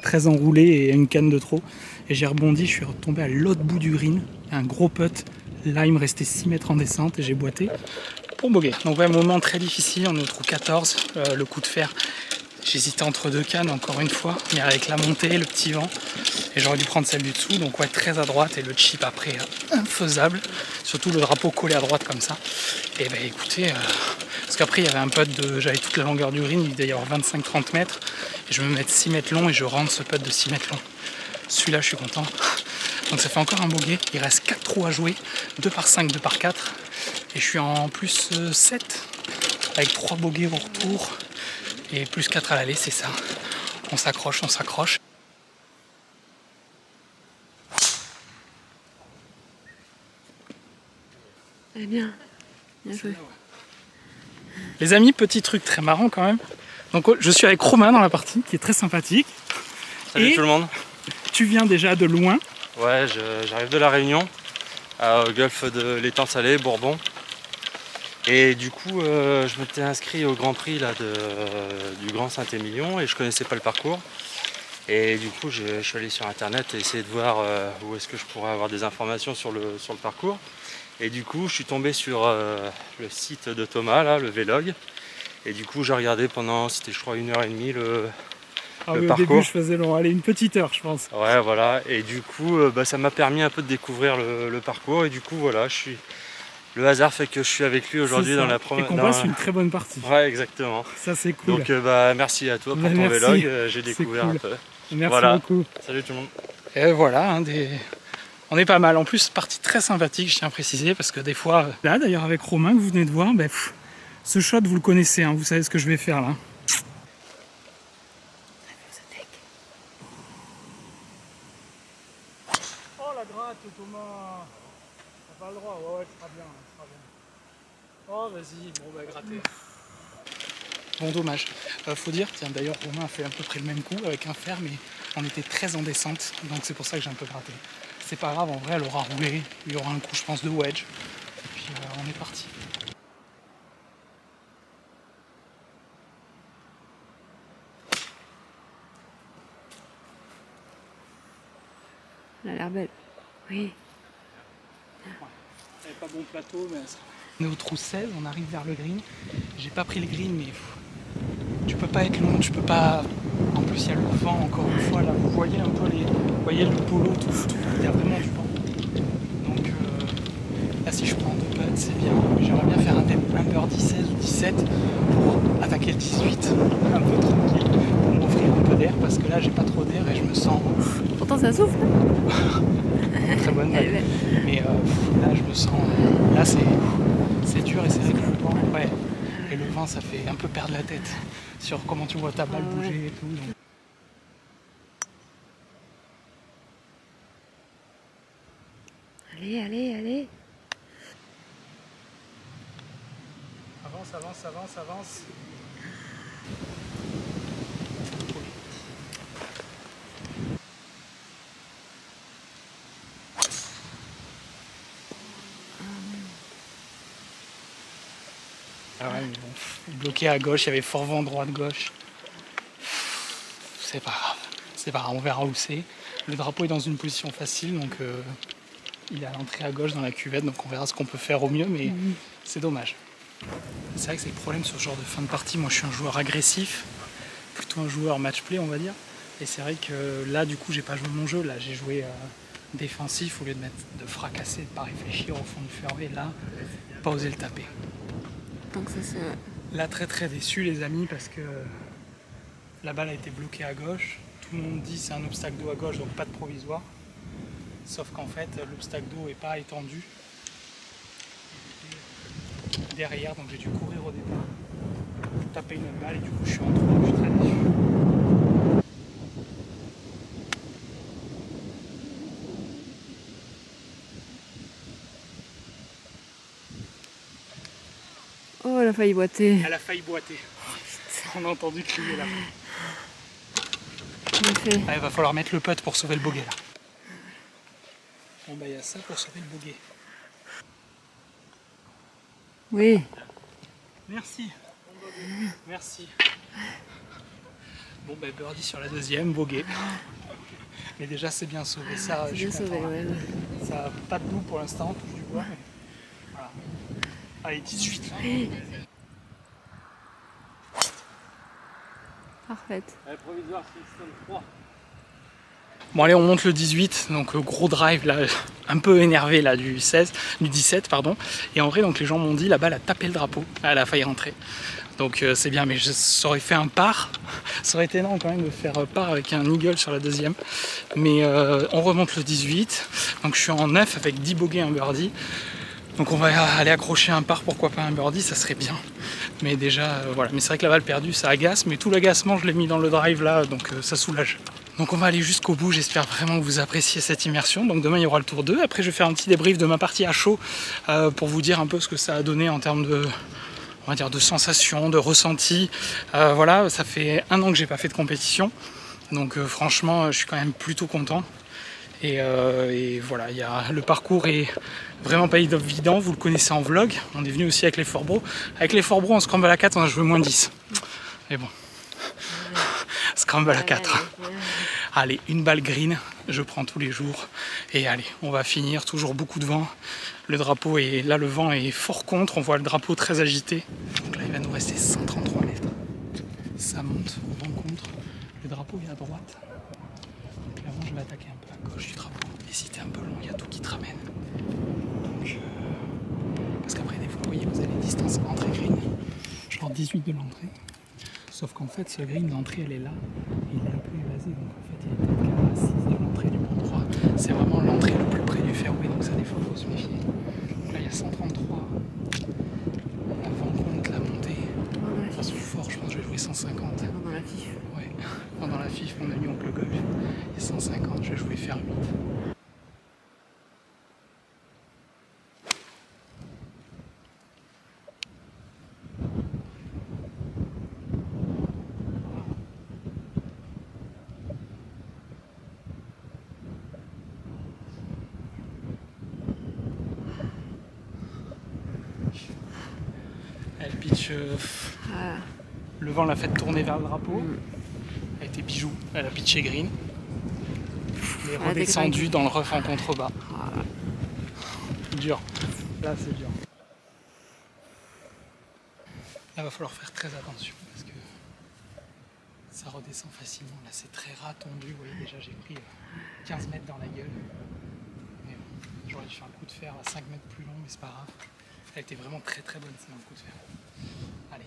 Très enroulé et une canne de trop. Et j'ai rebondi, je suis retombé à l'autre bout du green. Un gros putt. Là, il me restait 6 mètres en descente et j'ai boité pour bogey. Donc ouais, moment très difficile, on est au trou 14. Le coup de fer J'hésitais entre deux cannes encore une fois, mais avec la montée, le petit vent, et j'aurais dû prendre celle du dessous, donc ouais, très à droite, et le chip après infaisable, surtout le drapeau collé à droite comme ça. Et ben écoutez, parce qu'après il y avait un putt j'avais toute la longueur du green, il devait y avoir 25-30 mètres, et je me mets 6 mètres long et je rentre ce putt de 6 mètres long. Celui-là je suis content. Donc ça fait encore un bogey, il reste 4 trous à jouer, 2 par 5, 2 par 4, et je suis en plus 7, avec 3 bogeys au retour. Et plus 4 à l'aller, c'est ça. On s'accroche, on s'accroche. Eh bien, bien joué. Les amis, petit truc très marrant quand même. Donc je suis avec Romain dans la partie, qui est très sympathique. Salut Et tout le monde. tu viens déjà de loin. Ouais, j'arrive de La Réunion, au golfe de l'étang Salé, Bourbon. Et du coup, je m'étais inscrit au Grand Prix là, du Grand Saint-Émilion et je connaissais pas le parcours. Et du coup, je suis allé sur internet et essayer de voir où est-ce que je pourrais avoir des informations sur le parcours. Et du coup, je suis tombé sur le site de Thomas, là, le Vlog. Et du coup, j'ai regardé pendant, c'était je crois 1h30 le Au parcours. début, je faisais long, allez, une petite heure, je pense. Ouais, voilà. Et du coup, ça m'a permis un peu de découvrir le parcours. Et du coup, voilà, le hasard fait que je suis avec lui aujourd'hui dans la Et qu'on passe une très bonne partie. Ouais, exactement. Ça, c'est cool. Donc, merci à toi pour ton merci. vlog. J'ai découvert cool. un peu. Merci Voilà. beaucoup. Salut tout le monde. Et voilà, on est pas mal. En plus, partie très sympathique, je tiens à préciser, parce que des fois... Là, d'ailleurs, avec Romain, que vous venez de voir, ce shot, vous le connaissez, hein, vous savez ce que je vais faire là. Oh, la gratte, Thomas. T'as pas le droit. Ouais, ce sera bien, Oh, vas-y, bon, gratter. Bon, dommage. Faut dire, tiens, d'ailleurs, Romain a fait à peu près le même coup avec un fer, mais on était très en descente, donc c'est pour ça que j'ai un peu gratté. C'est pas grave, en vrai, elle aura roulé. Il y aura un coup, je pense, de wedge. Et puis, on est parti. Elle a l'air belle. Oui. Elle n'est pas bon plateau, mais ça... On est au trou 16, on arrive vers le green. J'ai pas pris le green, mais tu peux pas être long, tu peux pas... En plus, il y a le vent, encore une fois, là, vous voyez un peu vous voyez le polo, tout, il y a vraiment du vent. Donc là, si je prends 2 putts, c'est bien. J'aimerais bien faire un birdie 16 ou 17 pour attaquer le 18, un peu tranquille, pour m'offrir un peu d'air, parce que là, j'ai pas trop d'air et je me sens... Pourtant, ça souffle. Très bonne vague. Mais là, je me sens... Là, c'est dur et c'est vrai que le vent... Ouais. Et le vent, ça fait un peu perdre la tête sur comment tu vois ta balle bouger et tout. Donc. Allez, allez, allez. Avance, avance, avance, avance. Ah ouais, mais bon, bloqué à gauche, il y avait fort vent droite-gauche. C'est pas grave, c'est pas grave, on verra où c'est. Le drapeau est dans une position facile, donc il est à l'entrée à gauche dans la cuvette, donc on verra ce qu'on peut faire au mieux, mais c'est dommage. C'est vrai que c'est le problème sur ce genre de fin de partie. Moi, je suis un joueur agressif, plutôt un joueur match-play, on va dire. Et c'est vrai que là, du coup, j'ai pas joué mon jeu. Là, j'ai joué défensif au lieu de fracasser, de pas réfléchir au fond du fairway. Là, pas oser le taper. Donc ça, c'est... Là, très très déçu, les amis, parce que la balle a été bloquée à gauche. Tout le monde dit c'est un obstacle d'eau à gauche, donc pas de provisoire. Sauf qu'en fait, l'obstacle d'eau n'est pas étendu. Derrière, donc j'ai dû courir au départ, taper une autre balle et du coup je suis en trou, je suis très déçu. Oh, elle a failli boiter. Elle a failli boiter. On a entendu crier là. Ah, il va falloir mettre le putt pour sauver le bogey là. Bon bah il y a ça pour sauver le bogey. oui. Merci. Merci. Bon bah birdie sur la deuxième, bogey. Mais déjà c'est bien sauvé, ça je suis Bien content. sauvé, ouais. Ça n'a pas de loup pour l'instant, on touche du bois. Mais... Voilà. Allez, 18 là. Parfaite. Provisoire système 3. Bon allez, on monte le 18, donc gros drive là, un peu énervé là du 17 pardon. Et en vrai donc les gens m'ont dit la balle a tapé le drapeau, elle a failli rentrer. Donc c'est bien, mais ça aurait fait un par, ça aurait été énorme quand même de faire par avec un eagle sur la deuxième. Mais on remonte le 18, donc je suis en 9 avec 10 bogeys et un birdie. Donc on va aller accrocher un par, pourquoi pas un birdie, ça serait bien. Mais déjà voilà, mais c'est vrai que la balle perdue ça agace, mais tout l'agacement je l'ai mis dans le drive là, donc ça soulage. Donc on va aller jusqu'au bout, j'espère vraiment que vous appréciez cette immersion. Donc demain il y aura le tour 2, après je vais faire un petit débrief de ma partie à chaud pour vous dire un peu ce que ça a donné en termes de, on va dire, de sensations, de ressentis. Voilà, ça fait 1 an que j'ai pas fait de compétition, donc franchement je suis quand même plutôt content. Et voilà, le parcours est vraiment pas évident, vous le connaissez en vlog, on est venu aussi avec les Forbro. Avec les Forbro en scramble à 4 on a joué moins 10. Mais bon, scramble à 4. Allez, une balle green, je prends tous les jours. Et allez, on va finir, toujours beaucoup de vent. Le drapeau est là, le vent est fort contre, on voit le drapeau très agité. Donc là il va nous rester 133 mètres. Ça monte, vent contre. Le drapeau est à droite. Clairement je vais attaquer un peu à gauche du drapeau. Et si t'es un peu long, il y a tout qui te ramène. Donc, parce qu'après des fois, vous voyez, vous avez distance entrée green. Genre 18 de l'entrée. Sauf qu'en fait, ce green d'entrée, elle est là. Et il est un peu évasé. Donc en fait, il est peut-être à 6 de l'entrée du bon droit. C'est vraiment l'entrée le plus près du fairway. Donc ça, des fois, il faut se méfier. Donc là, il y a 133. Avant compte la montée. Ça se fort, je pense que je vais jouer 150. Pendant la FIF. Ouais. Pendant la FIF, mon ami oncle golf. Et 150, je vais jouer faire 8. Elle pitch. Le vent l'a fait tourner vers le drapeau. Elle était bijou. Elle a pitché green. Elle est redescendue dans le rough en contrebas. Dur. Là, c'est dur. Là, va falloir faire très attention parce que ça redescend facilement. Là, c'est très ras tendu. Vous voyez, déjà, j'ai pris 15 mètres dans la gueule. Mais bon, j'aurais dû faire un coup de fer à 5 mètres plus long, mais c'est pas grave. Elle était vraiment très très bonne, c'est un coup de fer. Allez.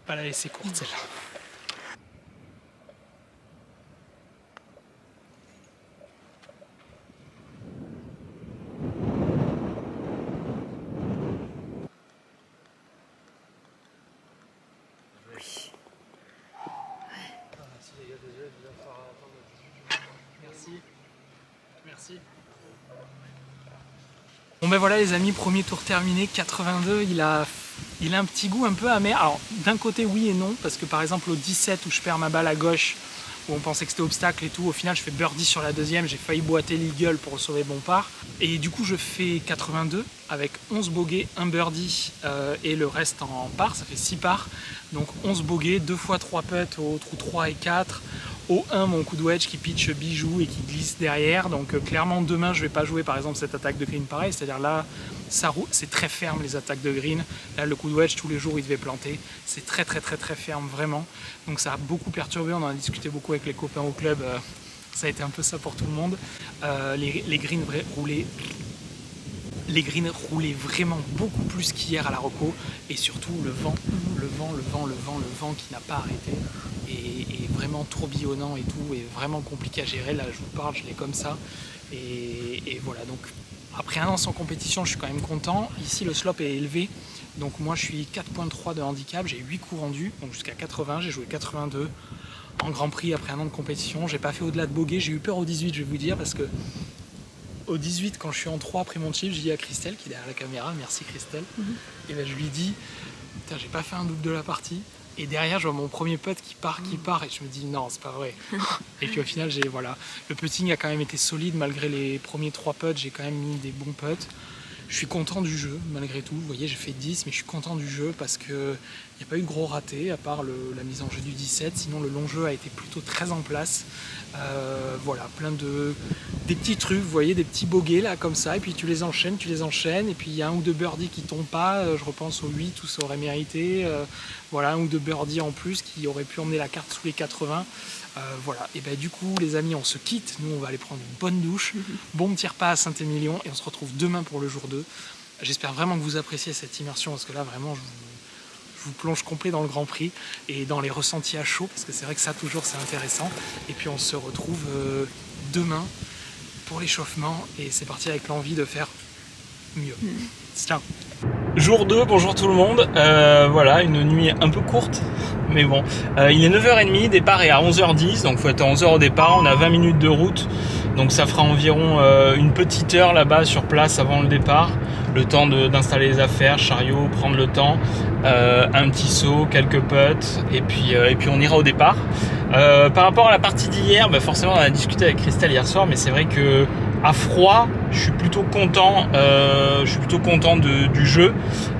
Pas la laisser courte celle-là. Merci. Bon ben voilà les amis, premier tour terminé, 82, il a un petit goût un peu amer. Alors d'un côté oui et non, parce que par exemple au 17 où je perds ma balle à gauche, où on pensait que c'était obstacle et tout, au final je fais birdie sur la deuxième, j'ai failli boiter l'eagle pour sauver mon par. Et du coup je fais 82 avec 11 bogeys, un birdie et le reste en par, ça fait 6 pars. Donc 11 bogeys, 2 fois 3 putts au trou 3 et 4. Au 1, mon coup de wedge qui pitch bijou et qui glisse derrière. Donc clairement demain je vais pas jouer par exemple cette attaque de green pareil, c'est-à-dire là c'est très ferme les attaques de green. Là le coup de wedge tous les jours il devait planter. C'est très ferme vraiment. Donc ça a beaucoup perturbé, on en a discuté beaucoup avec les copains au club. Ça a été un peu ça pour tout le monde. Les greens roulaient vraiment beaucoup plus qu'hier à la reco. Et surtout le vent qui n'a pas arrêté. Et vraiment tourbillonnant et tout, et vraiment compliqué à gérer. Là je vous parle, je l'ai comme ça. Et voilà, donc après 1 an sans compétition, je suis quand même content. Ici le slope est élevé, donc moi je suis 4.3 de handicap, j'ai 8 coups rendus, donc jusqu'à 80, j'ai joué 82 en Grand Prix après 1 an de compétition. J'ai pas fait au-delà de bogey, j'ai eu peur au 18, je vais vous dire, parce que au 18, quand je suis en 3 après mon chip, je dis à Christelle, qui est derrière la caméra, merci Christelle, et ben je lui dis, putain, j'ai pas fait un double de la partie. Et derrière, je vois mon premier putt qui part, et je me dis non, c'est pas vrai. Et puis au final, voilà, le putting a quand même été solide malgré les premiers 3 putts, j'ai quand même mis des bons putts. Je suis content du jeu malgré tout. Vous voyez, j'ai fait 10, mais je suis content du jeu parce que Il n'y a pas eu de gros ratés, à part la mise en jeu du 17, sinon le long jeu a été plutôt très en place. Voilà, plein des petits trucs, vous voyez, des petits bogeys là comme ça, et puis tu les enchaînes, et puis il y a un ou deux birdies qui tombent pas, je repense aux 8 où ça aurait mérité, voilà, un ou deux birdies en plus qui auraient pu emmener la carte sous les 80. Voilà, et ben du coup les amis, on se quitte, nous on va aller prendre une bonne douche, bon petit repas à Saint-Émilion, et on se retrouve demain pour le jour 2. J'espère vraiment que vous appréciez cette immersion, parce que là vraiment je vous plonge complet dans le Grand Prix et dans les ressentis à chaud, parce que c'est vrai que ça toujours c'est intéressant. Et puis on se retrouve demain pour l'échauffement, et c'est parti avec l'envie de faire mieux. Ciao. Jour 2, bonjour tout le monde. Voilà, une nuit un peu courte, mais bon. Il est 9h30, départ est à 11h10, donc il faut être à 11h au départ. On a 20 minutes de route, donc ça fera environ une petite heure là-bas sur place avant le départ. Le temps d'installer les affaires, chariot, prendre le temps, un petit saut, quelques putts, et puis on ira au départ. Par rapport à la partie d'hier, bah forcément on a discuté avec Christelle hier soir, mais c'est vrai que à froid, je suis plutôt content du jeu,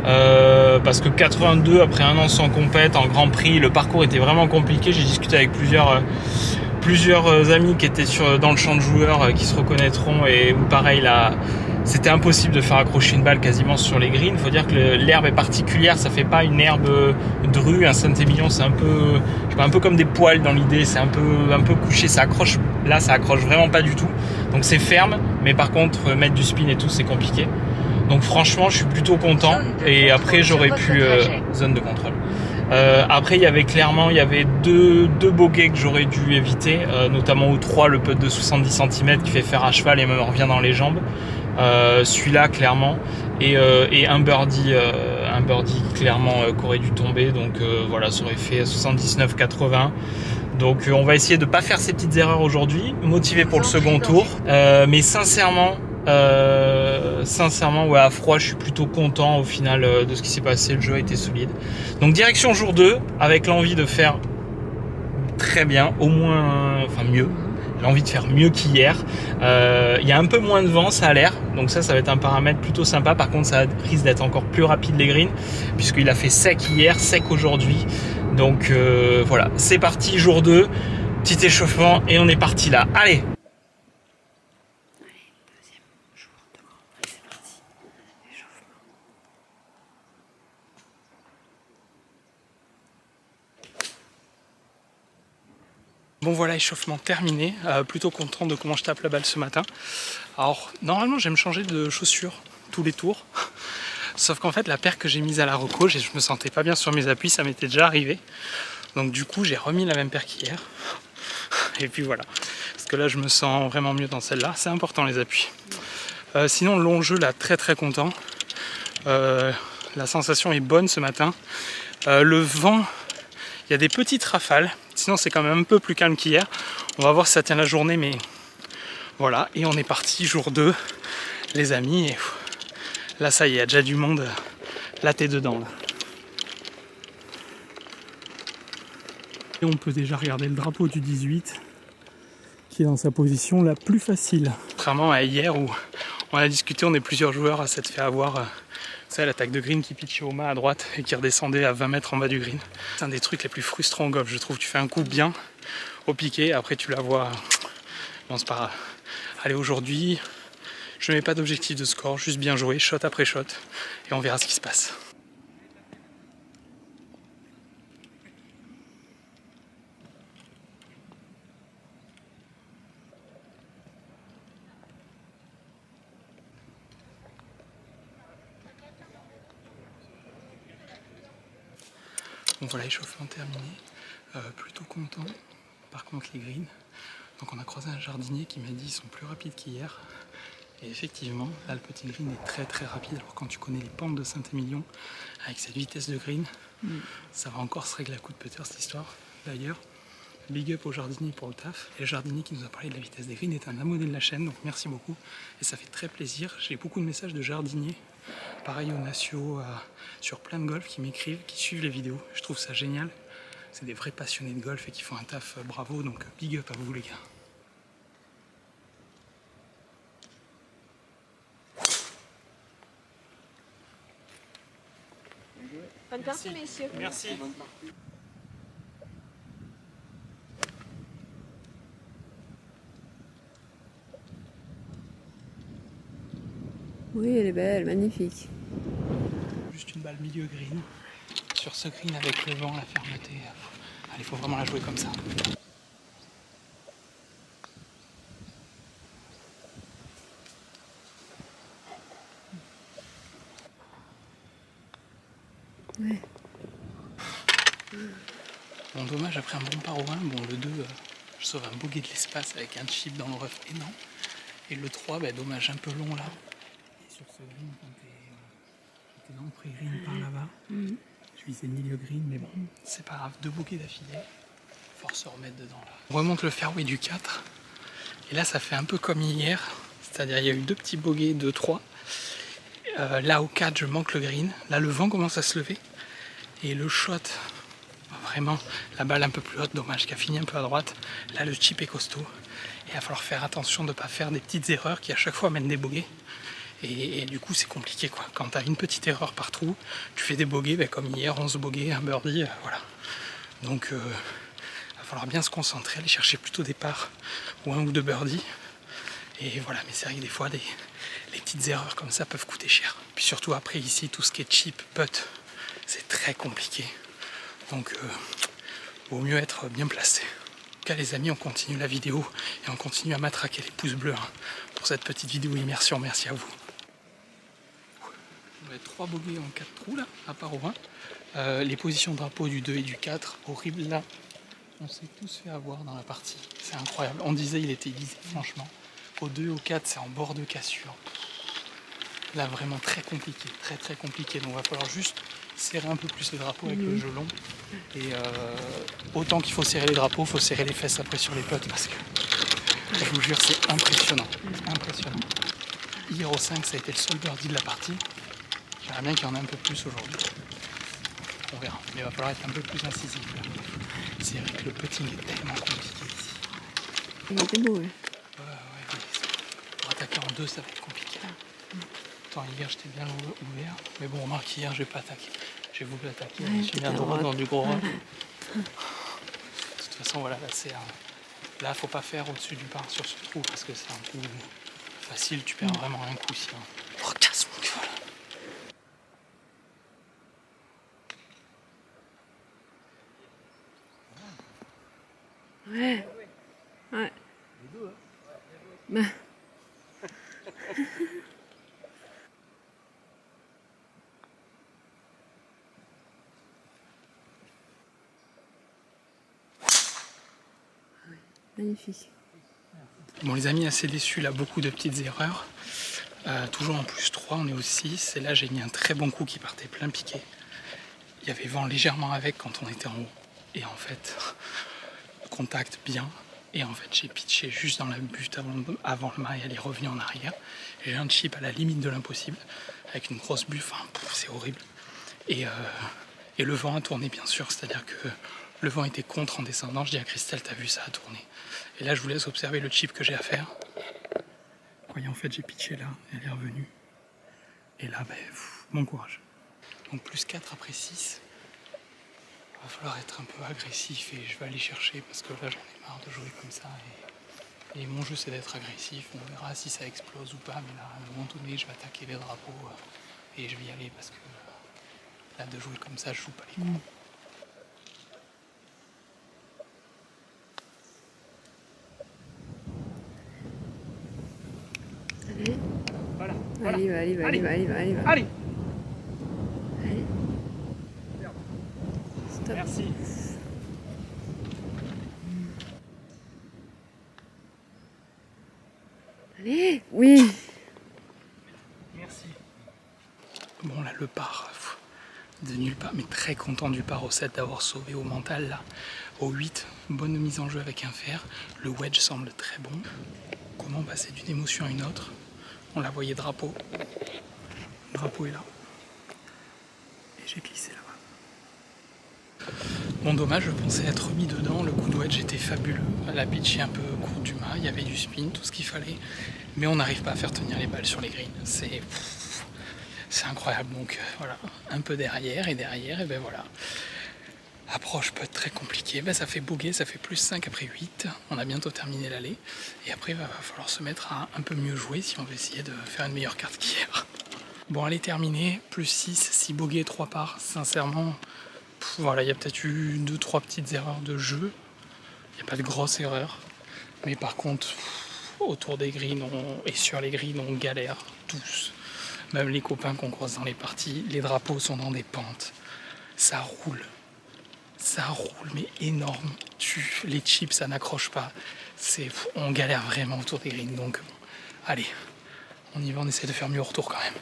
parce que 82 après un an sans compète en Grand Prix, le parcours était vraiment compliqué. J'ai discuté avec plusieurs amis qui étaient dans le champ de joueurs qui se reconnaîtront, et où pareil là, c'était impossible de faire accrocher une balle quasiment sur les greens. Il faut dire que l'herbe est particulière, ça fait pas une herbe drue. Un Saint-Émilion, c'est un peu comme des poils dans l'idée, c'est un peu couché, ça accroche. Là, ça accroche vraiment pas du tout. Donc c'est ferme, mais par contre mettre du spin et tout, c'est compliqué. Donc franchement, je suis plutôt content. Et après, j'aurais pu zone de contrôle. Après, il y avait deux bogeys que j'aurais dû éviter, notamment au 3, le putt de 70 cm qui fait faire à cheval et me revient dans les jambes. Celui-là clairement, et un birdie clairement qui aurait dû tomber, donc voilà, ça aurait fait 79-80. Donc on va essayer de pas faire ces petites erreurs aujourd'hui, motivé pour le second tour, mais sincèrement ouais, à froid je suis plutôt content au final de ce qui s'est passé. Le jeu a été solide, donc direction jour 2 avec l'envie de faire très bien, au moins, enfin mieux. J'ai envie de faire mieux qu'hier. Il y a un peu moins de vent, ça a l'air, donc ça va être un paramètre plutôt sympa. Par contre, ça risque d'être encore plus rapide les greens, puisqu'il a fait sec hier, sec aujourd'hui. Donc voilà, c'est parti, jour 2, petit échauffement, et on est parti là. Allez! Bon voilà, échauffement terminé, plutôt content de comment je tape la balle ce matin. Alors normalement j'aime changer de chaussures tous les tours, sauf qu'en fait la paire que j'ai mise à la reco, je me sentais pas bien sur mes appuis, ça m'était déjà arrivé. Donc du coup j'ai remis la même paire qu'hier, et puis voilà, parce que là je me sens vraiment mieux dans celle-là, c'est important les appuis. Sinon le long jeu là, très très content, la sensation est bonne ce matin, le vent, il y a des petites rafales. Sinon c'est quand même un peu plus calme qu'hier. On va voir si ça tient la journée, mais voilà. Et on est parti, jour 2, les amis. Et là ça y est, il y a déjà du monde. Là t'es dedans là. Et on peut déjà regarder le drapeau du 18 qui est dans sa position la plus facile. Contrairement à hier où on a discuté, on est plusieurs joueurs à s'être fait avoir. C'est l'attaque de green qui pitchait au mât à droite et qui redescendait à 20 mètres en bas du green. C'est un des trucs les plus frustrants au golf, je trouve. Tu fais un coup bien au piqué, après tu la vois. Bon, c'est pas grave. Allez, aujourd'hui, je ne mets pas d'objectif de score, juste bien jouer, shot après shot, et on verra ce qui se passe. Bon voilà, échauffement terminé, plutôt content. Par contre les greens, donc on a croisé un jardinier qui m'a dit qu'ils sont plus rapides qu'hier. Et effectivement, là le petit green est très très rapide. Alors quand tu connais les pentes de Saint-Émilion, avec cette vitesse de green, ça va encore se régler à coup de putter cette histoire. D'ailleurs, big up au jardinier pour le taf. Et le jardinier qui nous a parlé de la vitesse des greens est un abonné de la chaîne, donc merci beaucoup. Et ça fait très plaisir. J'ai beaucoup de messages de jardiniers, pareil aux Natio, sur plein de golf qui m'écrivent, qui suivent les vidéos. Je trouve ça génial. C'est des vrais passionnés de golf et qui font un taf bravo, donc big up à vous les gars. Bonne partie, messieurs. Merci. Oui, elle est belle, magnifique. Juste une balle milieu green. Sur ce green avec le vent, la fermeté, il faut vraiment la jouer comme ça. Ouais. Bon, dommage, après un bon par au 1, bon, le 2, je sauve un bogey de l'espace avec un chip dans le rough énorme. Et le 3, bah, dommage, un peu long là. Et sur ce green, quand j'étais dans le pré-green par là-bas, je visais milieu green, mais bon, c'est pas grave, 2 bogeys d'affilée. Force se remettre dedans là. On remonte le fairway du 4. Et là, ça fait un peu comme hier. C'est-à-dire, il y a eu 2 petits bogeys, 2-3. Là, au 4, je manque le green. Là, le vent commence à se lever. Et le shot, vraiment, la balle un peu plus haute, dommage, qui a fini un peu à droite. Là, le chip est costaud. Et il va falloir faire attention de ne pas faire des petites erreurs qui, à chaque fois, mènent des bogeys. Et du coup, c'est compliqué, quoi. Quand tu as une petite erreur par trou, tu fais des bogeys, ben, comme hier, 11 bogeys, un birdie, voilà. Donc, il va falloir bien se concentrer, aller chercher plutôt des parts ou 1 ou 2 birdies. Et voilà, mais c'est vrai que des fois, les petites erreurs comme ça peuvent coûter cher. Puis surtout après ici, tout ce qui est chip, putt, c'est très compliqué. Donc, vaut mieux être bien placé. En tout cas, les amis, on continue la vidéo et on continue à matraquer les pouces bleus pour cette petite vidéo immersion. Merci à vous. On va être 3 bogeys en 4 trous là, à part au 1. Les positions de drapeau du 2 et du 4, horrible là. On s'est tous fait avoir dans la partie. C'est incroyable. On disait il était easy, franchement. Au 2 et au 4, c'est en bord de cassure. Là, vraiment très compliqué. Très très compliqué. Donc, il va falloir juste serrer un peu plus les drapeaux avec le jeu long. Et autant qu'il faut serrer les drapeaux, il faut serrer les fesses après sur les putts parce que je vous jure, c'est impressionnant. Impressionnant. Hier au 5, ça a été le seul birdie de la partie. J'aimerais bien qu'il y en ait un peu plus aujourd'hui. On verra. Mais il va falloir être un peu plus incisif. C'est vrai que le putting est tellement compliqué ici. Il était beau, ouais. Pour attaquer en 2, ça va être compliqué. Attends, hier j'étais bien ouvert. Mais bon, remarque, hier je vais pas attaquer. Je vais vous l'attaquer. Je suis bien droit dans du gros rock. De toute façon, voilà, là c'est là, faut pas faire au-dessus du par sur ce trou parce que c'est un coup facile. Tu perds vraiment un coup si. Oh, casse mon gueule. Ouais. Ouais. Bah. Magnifique. Bon les amis, assez déçus là, beaucoup de petites erreurs. Toujours en plus 3, on est au 6. Et là j'ai mis un très bon coup qui partait plein piqué. Il y avait vent légèrement avec quand on était en haut. Et en fait, contact bien. Et en fait j'ai pitché juste dans la butte avant le mât et elle est revenue en arrière. J'ai un chip à la limite de l'impossible. Avec une grosse butte, enfin c'est horrible. Et le vent a tourné bien sûr, c'est-à-dire que le vent était contre en descendant. Je dis à Christelle, t'as vu, ça a tourné. Et là, je vous laisse observer le chip que j'ai à faire. Vous voyez, en fait, j'ai pitché là, elle est revenue. Et là, ben, bon courage. Donc, plus 4 après 6. Il va falloir être un peu agressif et je vais aller chercher parce que là, j'en ai marre de jouer comme ça. Et mon jeu, c'est d'être agressif. On verra si ça explose ou pas. Mais là, à un moment donné, je vais attaquer les drapeaux et je vais y aller parce que là, de jouer comme ça, je joue pas les coups. Allez. Voilà. Allez, va, allez, va, allez, va, allez, va, allez, va. Allez. Allez. Stop. Merci. Allez. Oui. Merci. Bon là le par de nulle part, mais très content du par au 7 d'avoir sauvé au mental là. Au 8, bonne mise en jeu avec un fer. Le wedge semble très bon. Comment passer d'une émotion à une autre? On la voyait drapeau. Le drapeau est là. Et j'ai glissé là-bas. Bon dommage, je pensais être mis dedans. Le coup de wedge était fabuleux. La pitch est un peu courte du mât, il y avait du spin, tout ce qu'il fallait. Mais on n'arrive pas à faire tenir les balles sur les greens. c'est incroyable. Donc voilà, un peu derrière, et derrière, et ben voilà. Approche peut être très compliquée, ben, ça fait boguer, ça fait plus 5 après 8. On a bientôt terminé l'allée. Et après, il va falloir se mettre à un peu mieux jouer si on veut essayer de faire une meilleure carte qu'hier. Bon, elle est terminée, plus 6, 6 bogeys, 3 parts. Sincèrement, voilà, il y a peut-être eu 2-3 petites erreurs de jeu. Il n'y a pas de grosses erreurs. Mais par contre, autour des greens et sur les greens, on galère tous. Même les copains qu'on croise dans les parties, les drapeaux sont dans des pentes. Ça roule. Ça roule, mais énorme. Les chips, ça n'accroche pas. On galère vraiment autour des greens. Donc, bon, allez, on y va, on essaie de faire mieux au retour quand même.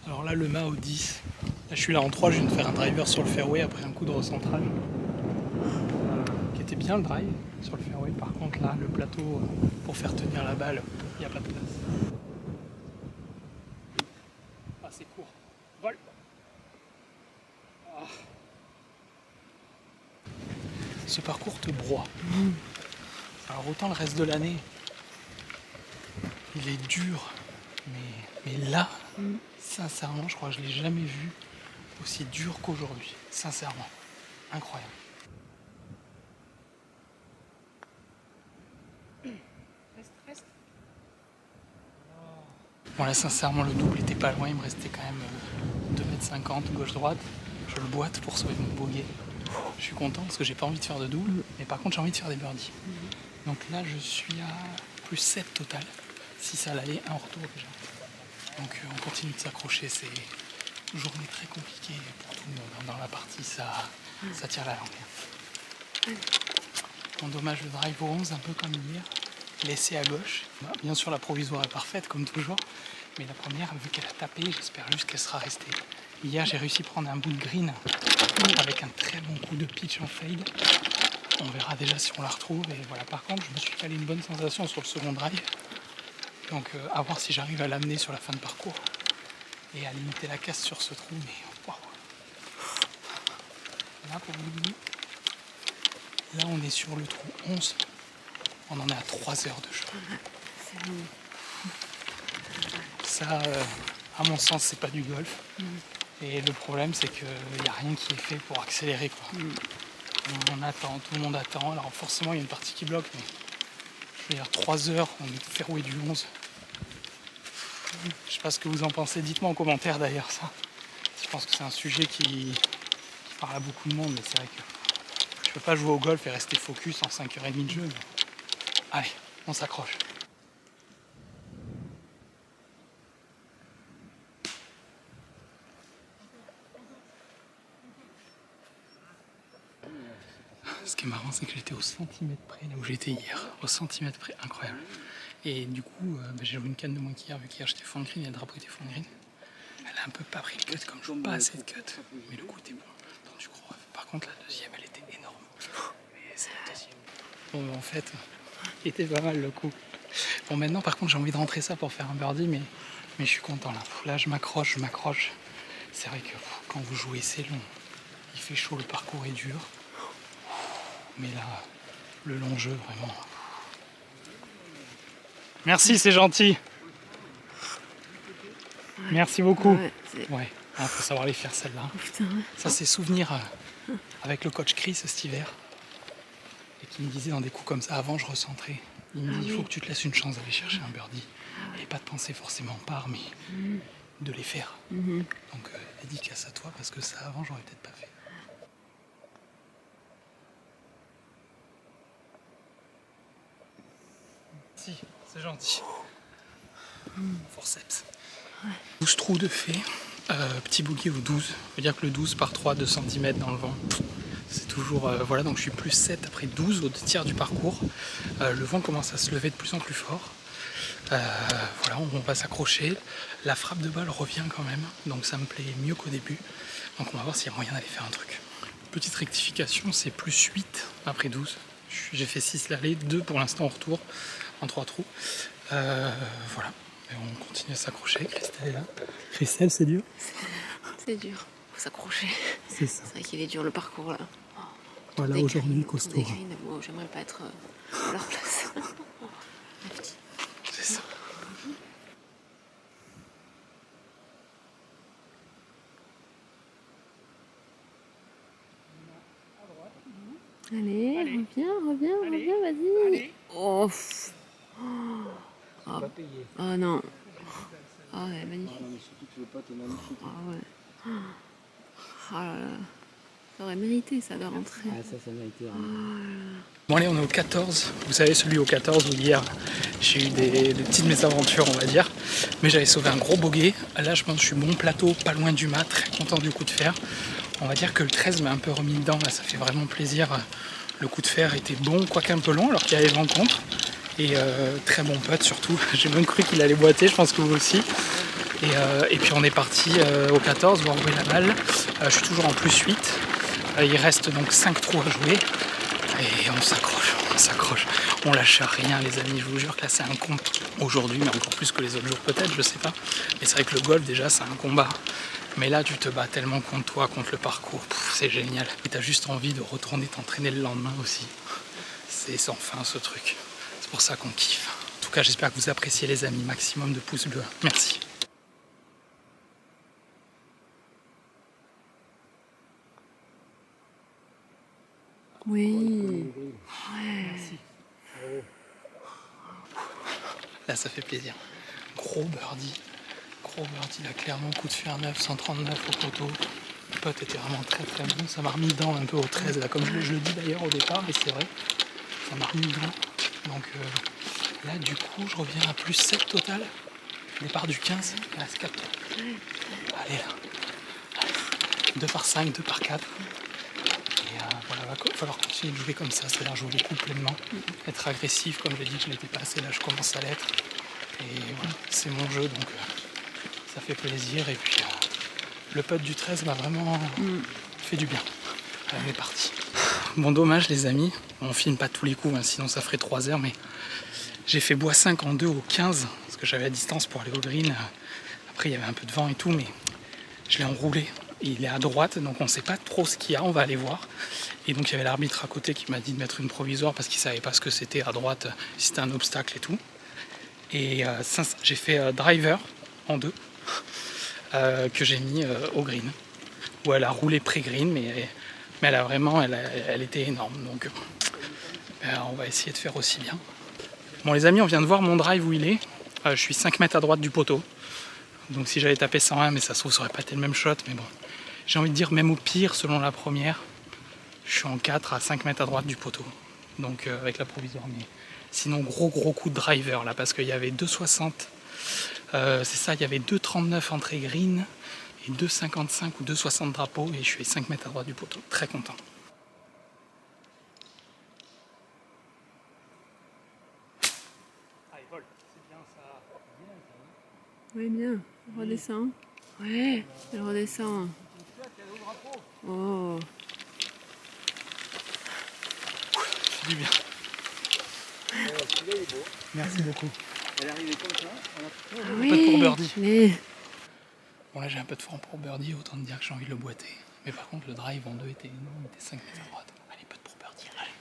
Alors là, le mât au 10. Là, je suis là en 3, je viens de faire un driver sur le fairway après un coup de recentrage. Qui était bien le drive sur le fairway. Par contre, là, le plateau, pour faire tenir la balle, il n'y a pas de place. Ah, c'est court. Vol. Ah. Ce parcours te broie. Alors autant le reste de l'année, il est dur. Mais là, sincèrement, je crois que je ne l'ai jamais vu aussi dur qu'aujourd'hui. Sincèrement. Incroyable. Reste. Bon là, sincèrement, le double était pas loin. Il me restait quand même 2,50 m gauche-droite. Je le boite pour sauver mon bogey. Je suis content parce que j'ai pas envie de faire de double. Mais par contre, j'ai envie de faire des birdies. Donc là, je suis à plus 7 total. 6 à l'aller, 1 au retour déjà. Donc on continue de s'accrocher, c'est une journée très compliquée pour tout le monde. Dans la partie, ça tire la langue. Bon, dommage, le drive au 11, un peu comme hier, laissé à gauche. Bien sûr, la provisoire est parfaite, comme toujours, mais la première, vu qu'elle a tapé, j'espère juste qu'elle sera restée. Hier, j'ai réussi à prendre un bout de green avec un très bon coup de pitch en fade. On verra déjà si on la retrouve. Et voilà. Par contre, je me suis calé une bonne sensation sur le second drive. Donc à voir si j'arrive à l'amener sur la fin de parcours et à limiter la casse sur ce trou. Mais waouh. Là pour vous dire, là on est sur le trou 11. On en est à 3 heures de jeu. Ça, à mon sens, c'est pas du golf. Et le problème, c'est qu'il n'y a rien qui est fait pour accélérer, quoi. On attend, tout le monde attend. Alors forcément, il y a une partie qui bloque, mais je veux dire 3 heures, on est fairway du 11. Je sais pas ce que vous en pensez, dites-moi en commentaire d'ailleurs ça. Je pense que c'est un sujet qui parle à beaucoup de monde, mais c'est vrai que je peux pas jouer au golf et rester focus en 5h30 de jeu. Mais... allez, on s'accroche. Ce qui est marrant, c'est que j'étais au centimètre près là où j'étais hier. Au centimètre près, incroyable. Et du coup, j'ai joué une canne de moins qu'hier, vu qu'hier j'étais fond green et le drapeau était fond green. Elle a un peu pas pris le cut, comme je joue pas assez de cut. Mais le coup était bon. Donc, du coup, par contre, la deuxième, elle était énorme. Mais c'est la deuxième. Bon, en fait, il était pas mal le coup. Bon, maintenant, par contre, j'ai envie de rentrer ça pour faire un birdie, mais je suis content là. Là, je m'accroche. C'est vrai que quand vous jouez, c'est long. Il fait chaud, le parcours est dur. Mais là, le long jeu, vraiment. Merci, c'est gentil. Merci beaucoup. Ouais, il faut savoir les faire celle-là. Ça, c'est souvenir avec le coach Chris cet hiver. Et qui me disait dans des coups comme ça, avant je recentrais. Il me dit, il faut que tu te laisses une chance d'aller chercher un birdie. Et pas de penser forcément par, mais de les faire. Donc, dédicace à toi, parce que ça, avant, j'aurais peut-être pas fait. Si, c'est gentil. Forceps. 12 trous de fait. Petit bogey au 12. Ça veut dire que le 12 par 3, 2 cm dans le vent. C'est toujours... voilà, donc je suis plus 7 après 12 au 2 tiers du parcours. Le vent commence à se lever de plus en plus fort. Voilà, on va s'accrocher. La frappe de balle revient quand même. Donc ça me plaît mieux qu'au début. Donc on va voir s'il y a moyen d'aller faire un truc. Petite rectification, c'est plus 8 après 12. J'ai fait 6 l'aller, 2 pour l'instant en retour. En 3 trous. Voilà. Et on continue à s'accrocher. Christelle est là. Christelle, c'est dur? C'est dur. Faut s'accrocher. C'est ça. C'est vrai qu'il est dur le parcours là. Voilà, des aujourd'hui, green, costaud. des green. Moi, j'aimerais pas être à leur place. C'est ça. Allez, Allez. reviens, Allez. vas-y. Allez. Oh, pff. On va payer. Oh non. Ah ouais, magnifique. Ah non, mais surtout que le pote est magnifique. Ah ouais. Oh là là. Ça aurait mérité ça de rentrer. Ah, ça mérité. Bon allez, on est au 14. Vous savez, celui au 14 où hier j'ai eu des petites mésaventures, on va dire. Mais j'avais sauvé un gros boguet. Là, je pense que je suis bon plateau, pas loin du mât, très content du coup de fer. On va dire que le 13 m'a un peu remis dedans. Là, ça fait vraiment plaisir. Le coup de fer était bon, quoique un peu long, alors qu'il y avait vent contre. Et très bon putt surtout. J'ai même cru qu'il allait boiter, je pense que vous aussi. Et puis on est parti au 14, voir où est la balle. Je suis toujours en plus 8. Il reste donc 5 trous à jouer. Et on s'accroche. On lâche rien les amis, je vous jure que là c'est un combat. Aujourd'hui, mais encore plus que les autres jours peut-être, je sais pas. Mais c'est vrai que le golf déjà c'est un combat. Mais là tu te bats tellement contre toi, contre le parcours. C'est génial. Et t'as juste envie de retourner t'entraîner le lendemain aussi. C'est sans fin ce truc. C'est pour ça qu'on kiffe. En tout cas j'espère que vous appréciez les amis. Maximum de pouces bleus. Merci. Oui. Là ça fait plaisir. Gros birdie là clairement coup de fer 9, 139 au poteau. Le putt était vraiment très bon. Ça m'a remis dedans un peu au 13 là, comme je le dis d'ailleurs au départ, mais c'est vrai. Ça m'a remis dedans. Donc là du coup je reviens à plus 7 total. Départ du 15, il reste 4 tours. Allez là. 2 par 5, 2 par 4. Et voilà, il va falloir continuer de jouer comme ça, c'est-à-dire jouer les coups pleinement, être agressif, comme j'ai dit que je l'étais pas assez, là je commence à l'être. Et voilà, c'est mon jeu, donc ça fait plaisir. Et puis le putt du 13 m'a vraiment fait du bien. Allez, on est parti. Bon, dommage les amis, on filme pas tous les coups, hein, sinon ça ferait 3 heures, mais j'ai fait bois 5 en 2 au 15, parce que j'avais la distance pour aller au green. Après il y avait un peu de vent et tout, mais je l'ai enroulé. Il est à droite, donc on ne sait pas trop ce qu'il y a, on va aller voir. Et donc il y avait l'arbitre à côté qui m'a dit de mettre une provisoire parce qu'il ne savait pas ce que c'était à droite, si c'était un obstacle et tout. Et j'ai fait driver en 2, que j'ai mis au green, où elle a roulé pré-green, mais elle a vraiment, elle était énorme. Donc on va essayer de faire aussi bien. Bon les amis, on vient de voir mon drive où il est. Je suis 5 mètres à droite du poteau. Donc si j'avais tapé 101, mais ça se trouve ça aurait pas été le même shot, mais bon. J'ai envie de dire même au pire, selon la première, je suis en 4 à 5 mètres à droite du poteau. Donc avec la provisoire. Mais sinon gros coup de driver là, parce qu'il y avait 2,60. C'est ça, il y avait 2,39 entrée green et 2,55 ou 2,60 drapeau et je suis à 5 mètres à droite du poteau. Très content. Allez, vol, c'est bien ça. Oui, bien. Redescends. Ouais, elle redescend. Oh. Du bien. Merci beaucoup. Elle est arrivée comme ça. Ah Un peu pour birdie. Mais... Bon là j'ai un peu de franc pour birdie, autant te dire que j'ai envie de le boiter. Mais par contre le drive en 2 était énorme, il était 5 mètres à droite. Allez, peu de pour birdie, allez.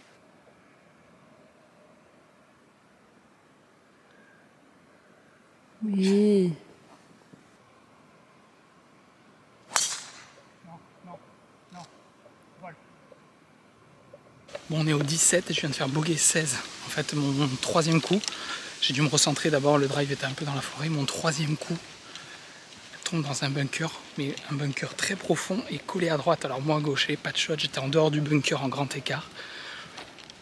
Oui. Non. Vol. Bon on est au 17 et je viens de faire bogey 16. En fait mon troisième coup, j'ai dû me recentrer d'abord, le drive était un peu dans la forêt. Mon troisième coup tombe dans un bunker, mais un bunker très profond et collé à droite. Alors moi à gauche, pas de shot, j'étais en dehors du bunker en grand écart.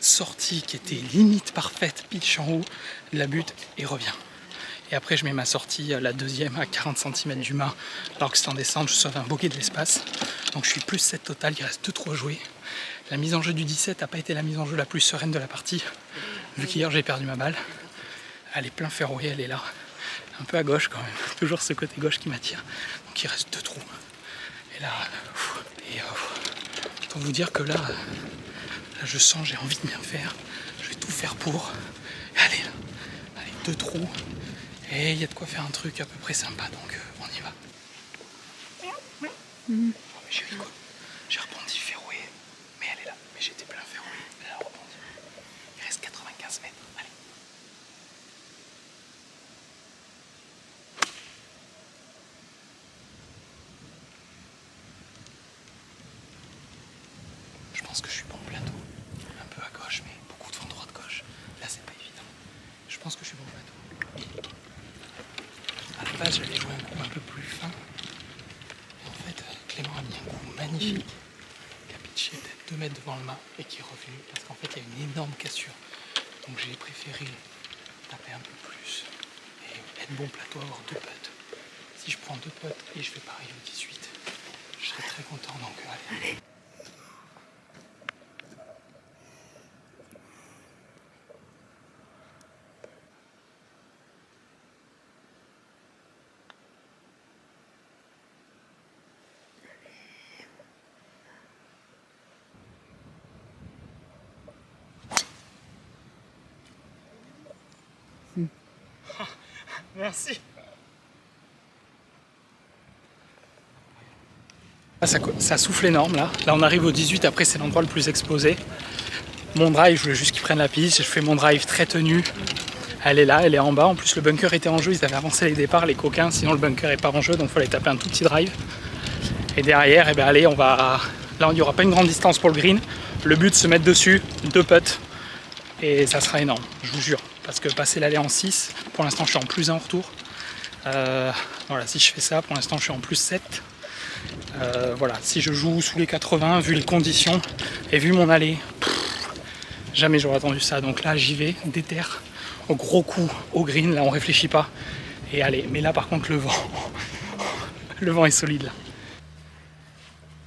Sortie qui était limite parfaite, pitch en haut, la butte et revient. Et après je mets ma sortie, la deuxième à 40 cm du mât, alors que c'est en descente, je sauve un bogey de l'espace. Donc je suis plus 7 total, il reste 2 trous à jouer. La mise en jeu du 17 n'a pas été la mise en jeu la plus sereine de la partie, vu qu'hier j'ai perdu ma balle. Elle est plein fairway, elle est là. Un peu à gauche quand même, toujours ce côté gauche qui m'attire. Donc il reste 2 trous. Et là, autant vous dire que là je sens, j'ai envie de bien faire. Je vais tout faire pour. Allez, 2 trous. Et il y a de quoi faire un truc à peu près sympa, donc on y va. Oh, mais j'ai rigolé. J'ai rebondi fairway, mais elle est là. Mais j'étais pense que je suis bon au plateau. Un peu à gauche, mais beaucoup de vent droite-gauche. Là, c'est pas évident. Je pense que je suis bon au plateau. À la base, j'allais jouer un coup un peu plus fin. Et en fait, Clément a mis un coup magnifique qui a pitché peut-être 2 mètres devant le mât et qui est revenu parce qu'en fait, il y a une énorme cassure. Donc, j'ai préféré taper un peu plus et être bon plateau, avoir 2 putts. Si je prends 2 putts et je fais pareil au 18, je serais très content. Donc, allez. Merci. Ça souffle énorme là. Là on arrive au 18, après c'est l'endroit le plus exposé. Mon drive, je voulais juste qu'ils prennent la piste. Je fais mon drive très tenu. Elle est là, elle est en bas. En plus le bunker était en jeu, ils avaient avancé les départs, les coquins, sinon le bunker est pas en jeu, donc il fallait taper un tout petit drive. Et derrière, eh bien, allez, on va. Là il n'y aura pas une grande distance pour le green. Le but, se mettre dessus, 2 putts. Et ça sera énorme, je vous jure. Parce que passer l'aller en 6, pour l'instant je suis en plus 1 au retour. Voilà, si je fais ça, pour l'instant je suis en plus 7. Voilà, si je joue sous les 80, vu les conditions et vu mon aller, jamais j'aurais attendu ça. Donc là j'y vais, déter, au gros coup, au green, là on réfléchit pas. Et allez, mais là par contre le vent, le vent est solide là.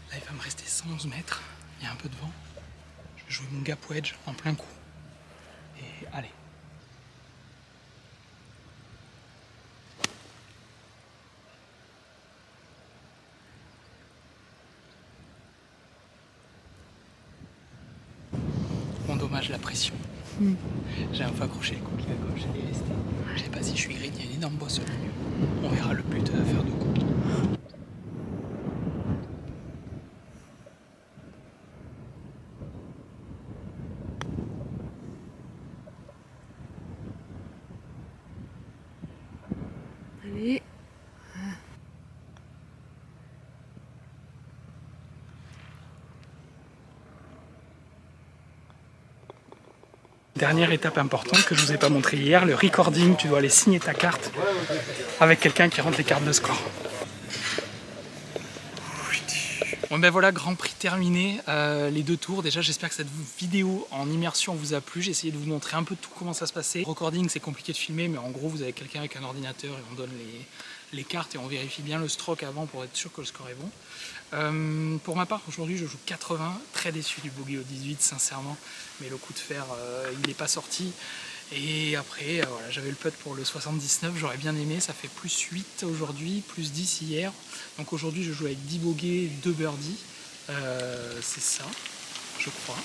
Là il va me rester 111 mètres, il y a un peu de vent. Je vais jouer mon gap wedge en plein coup. Et allez. Bon, dommage la pression. J'ai un peu accroché les coquilles à gauche, elle est restée. Je sais pas si je suis green, il y a une énorme bosse au milieu. On verra, le but à faire 2 coups. Allez. Dernière étape importante que je vous ai pas montré hier, le recording. Tu dois aller signer ta carte avec quelqu'un qui rentre les cartes de score. Bon ben voilà, Grand Prix terminé, les 2 tours. Déjà j'espère que cette vidéo en immersion vous a plu. J'ai essayé de vous montrer un peu tout comment ça se passait. Le recording c'est compliqué de filmer, mais en gros vous avez quelqu'un avec un ordinateur et on donne les cartes et on vérifie bien le stroke avant pour être sûr que le score est bon. Pour ma part aujourd'hui je joue 80, très déçu du bogey au 18 sincèrement, mais le coup de fer il n'est pas sorti. Et après voilà, j'avais le putt pour le 79, j'aurais bien aimé, ça fait plus 8 aujourd'hui, plus 10 hier. Donc aujourd'hui je joue avec 10 bogeys, 2 birdies, c'est ça je crois.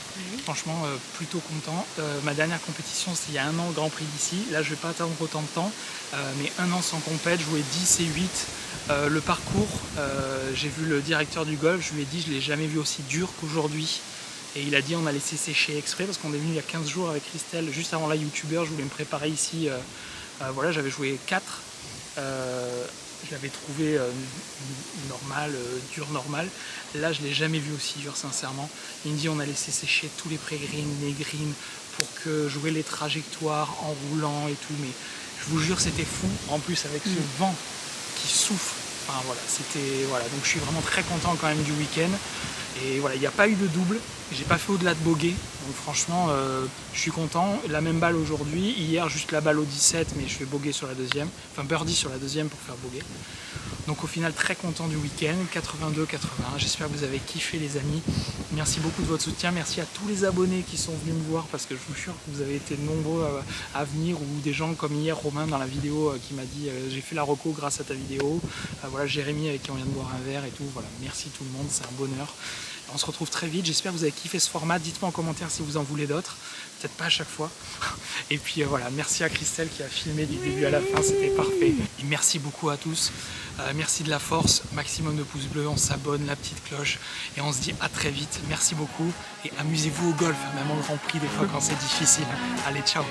Franchement plutôt content. Ma dernière compétition c'était il y a 1 an au Grand Prix d'ici. Là je vais pas attendre autant de temps, mais 1 an sans compète, jouer 10 et 8. Le parcours, j'ai vu le directeur du golf, je lui ai dit je l'ai jamais vu aussi dur qu'aujourd'hui. Et il a dit on a laissé sécher exprès parce qu'on est venu il y a 15 jours avec Christelle, juste avant la youtubeur, je voulais me préparer ici. Voilà, j'avais joué 4. Je l'avais trouvé normal, dur normal. Là, je ne l'ai jamais vu aussi dur, sincèrement. Il me dit on a laissé sécher tous les pré-greens, les greens, pour que jouer les trajectoires en roulant et tout. Mais je vous jure, c'était fou. En plus, avec ce vent qui souffle. Enfin voilà, c'était. Voilà, donc je suis vraiment très content quand même du week-end. Et voilà, il n'y a pas eu de double, j'ai pas fait au-delà de bogey, donc franchement je suis content. La même balle aujourd'hui, hier juste la balle au 17, mais je fais bogey sur la deuxième, enfin birdie sur la deuxième pour faire bogey. Donc au final très content du week-end, 82-81, j'espère que vous avez kiffé les amis. Merci beaucoup de votre soutien, merci à tous les abonnés qui sont venus me voir parce que je vous jure que vous avez été nombreux à venir, ou des gens comme hier Romain dans la vidéo qui m'a dit j'ai fait la reco grâce à ta vidéo. Voilà, Jérémy avec qui on vient de boire un verre et tout, voilà, merci tout le monde, c'est un bonheur. On se retrouve très vite, j'espère que vous avez kiffé ce format, dites-moi en commentaire si vous en voulez d'autres, peut-être pas à chaque fois. Et puis voilà, merci à Christelle qui a filmé du début à la fin, c'était parfait. Et merci beaucoup à tous, merci de la force, maximum de pouces bleus, on s'abonne, la petite cloche, et on se dit à très vite, merci beaucoup, et amusez-vous au golf, même au Grand Prix des fois quand c'est difficile. Allez, ciao.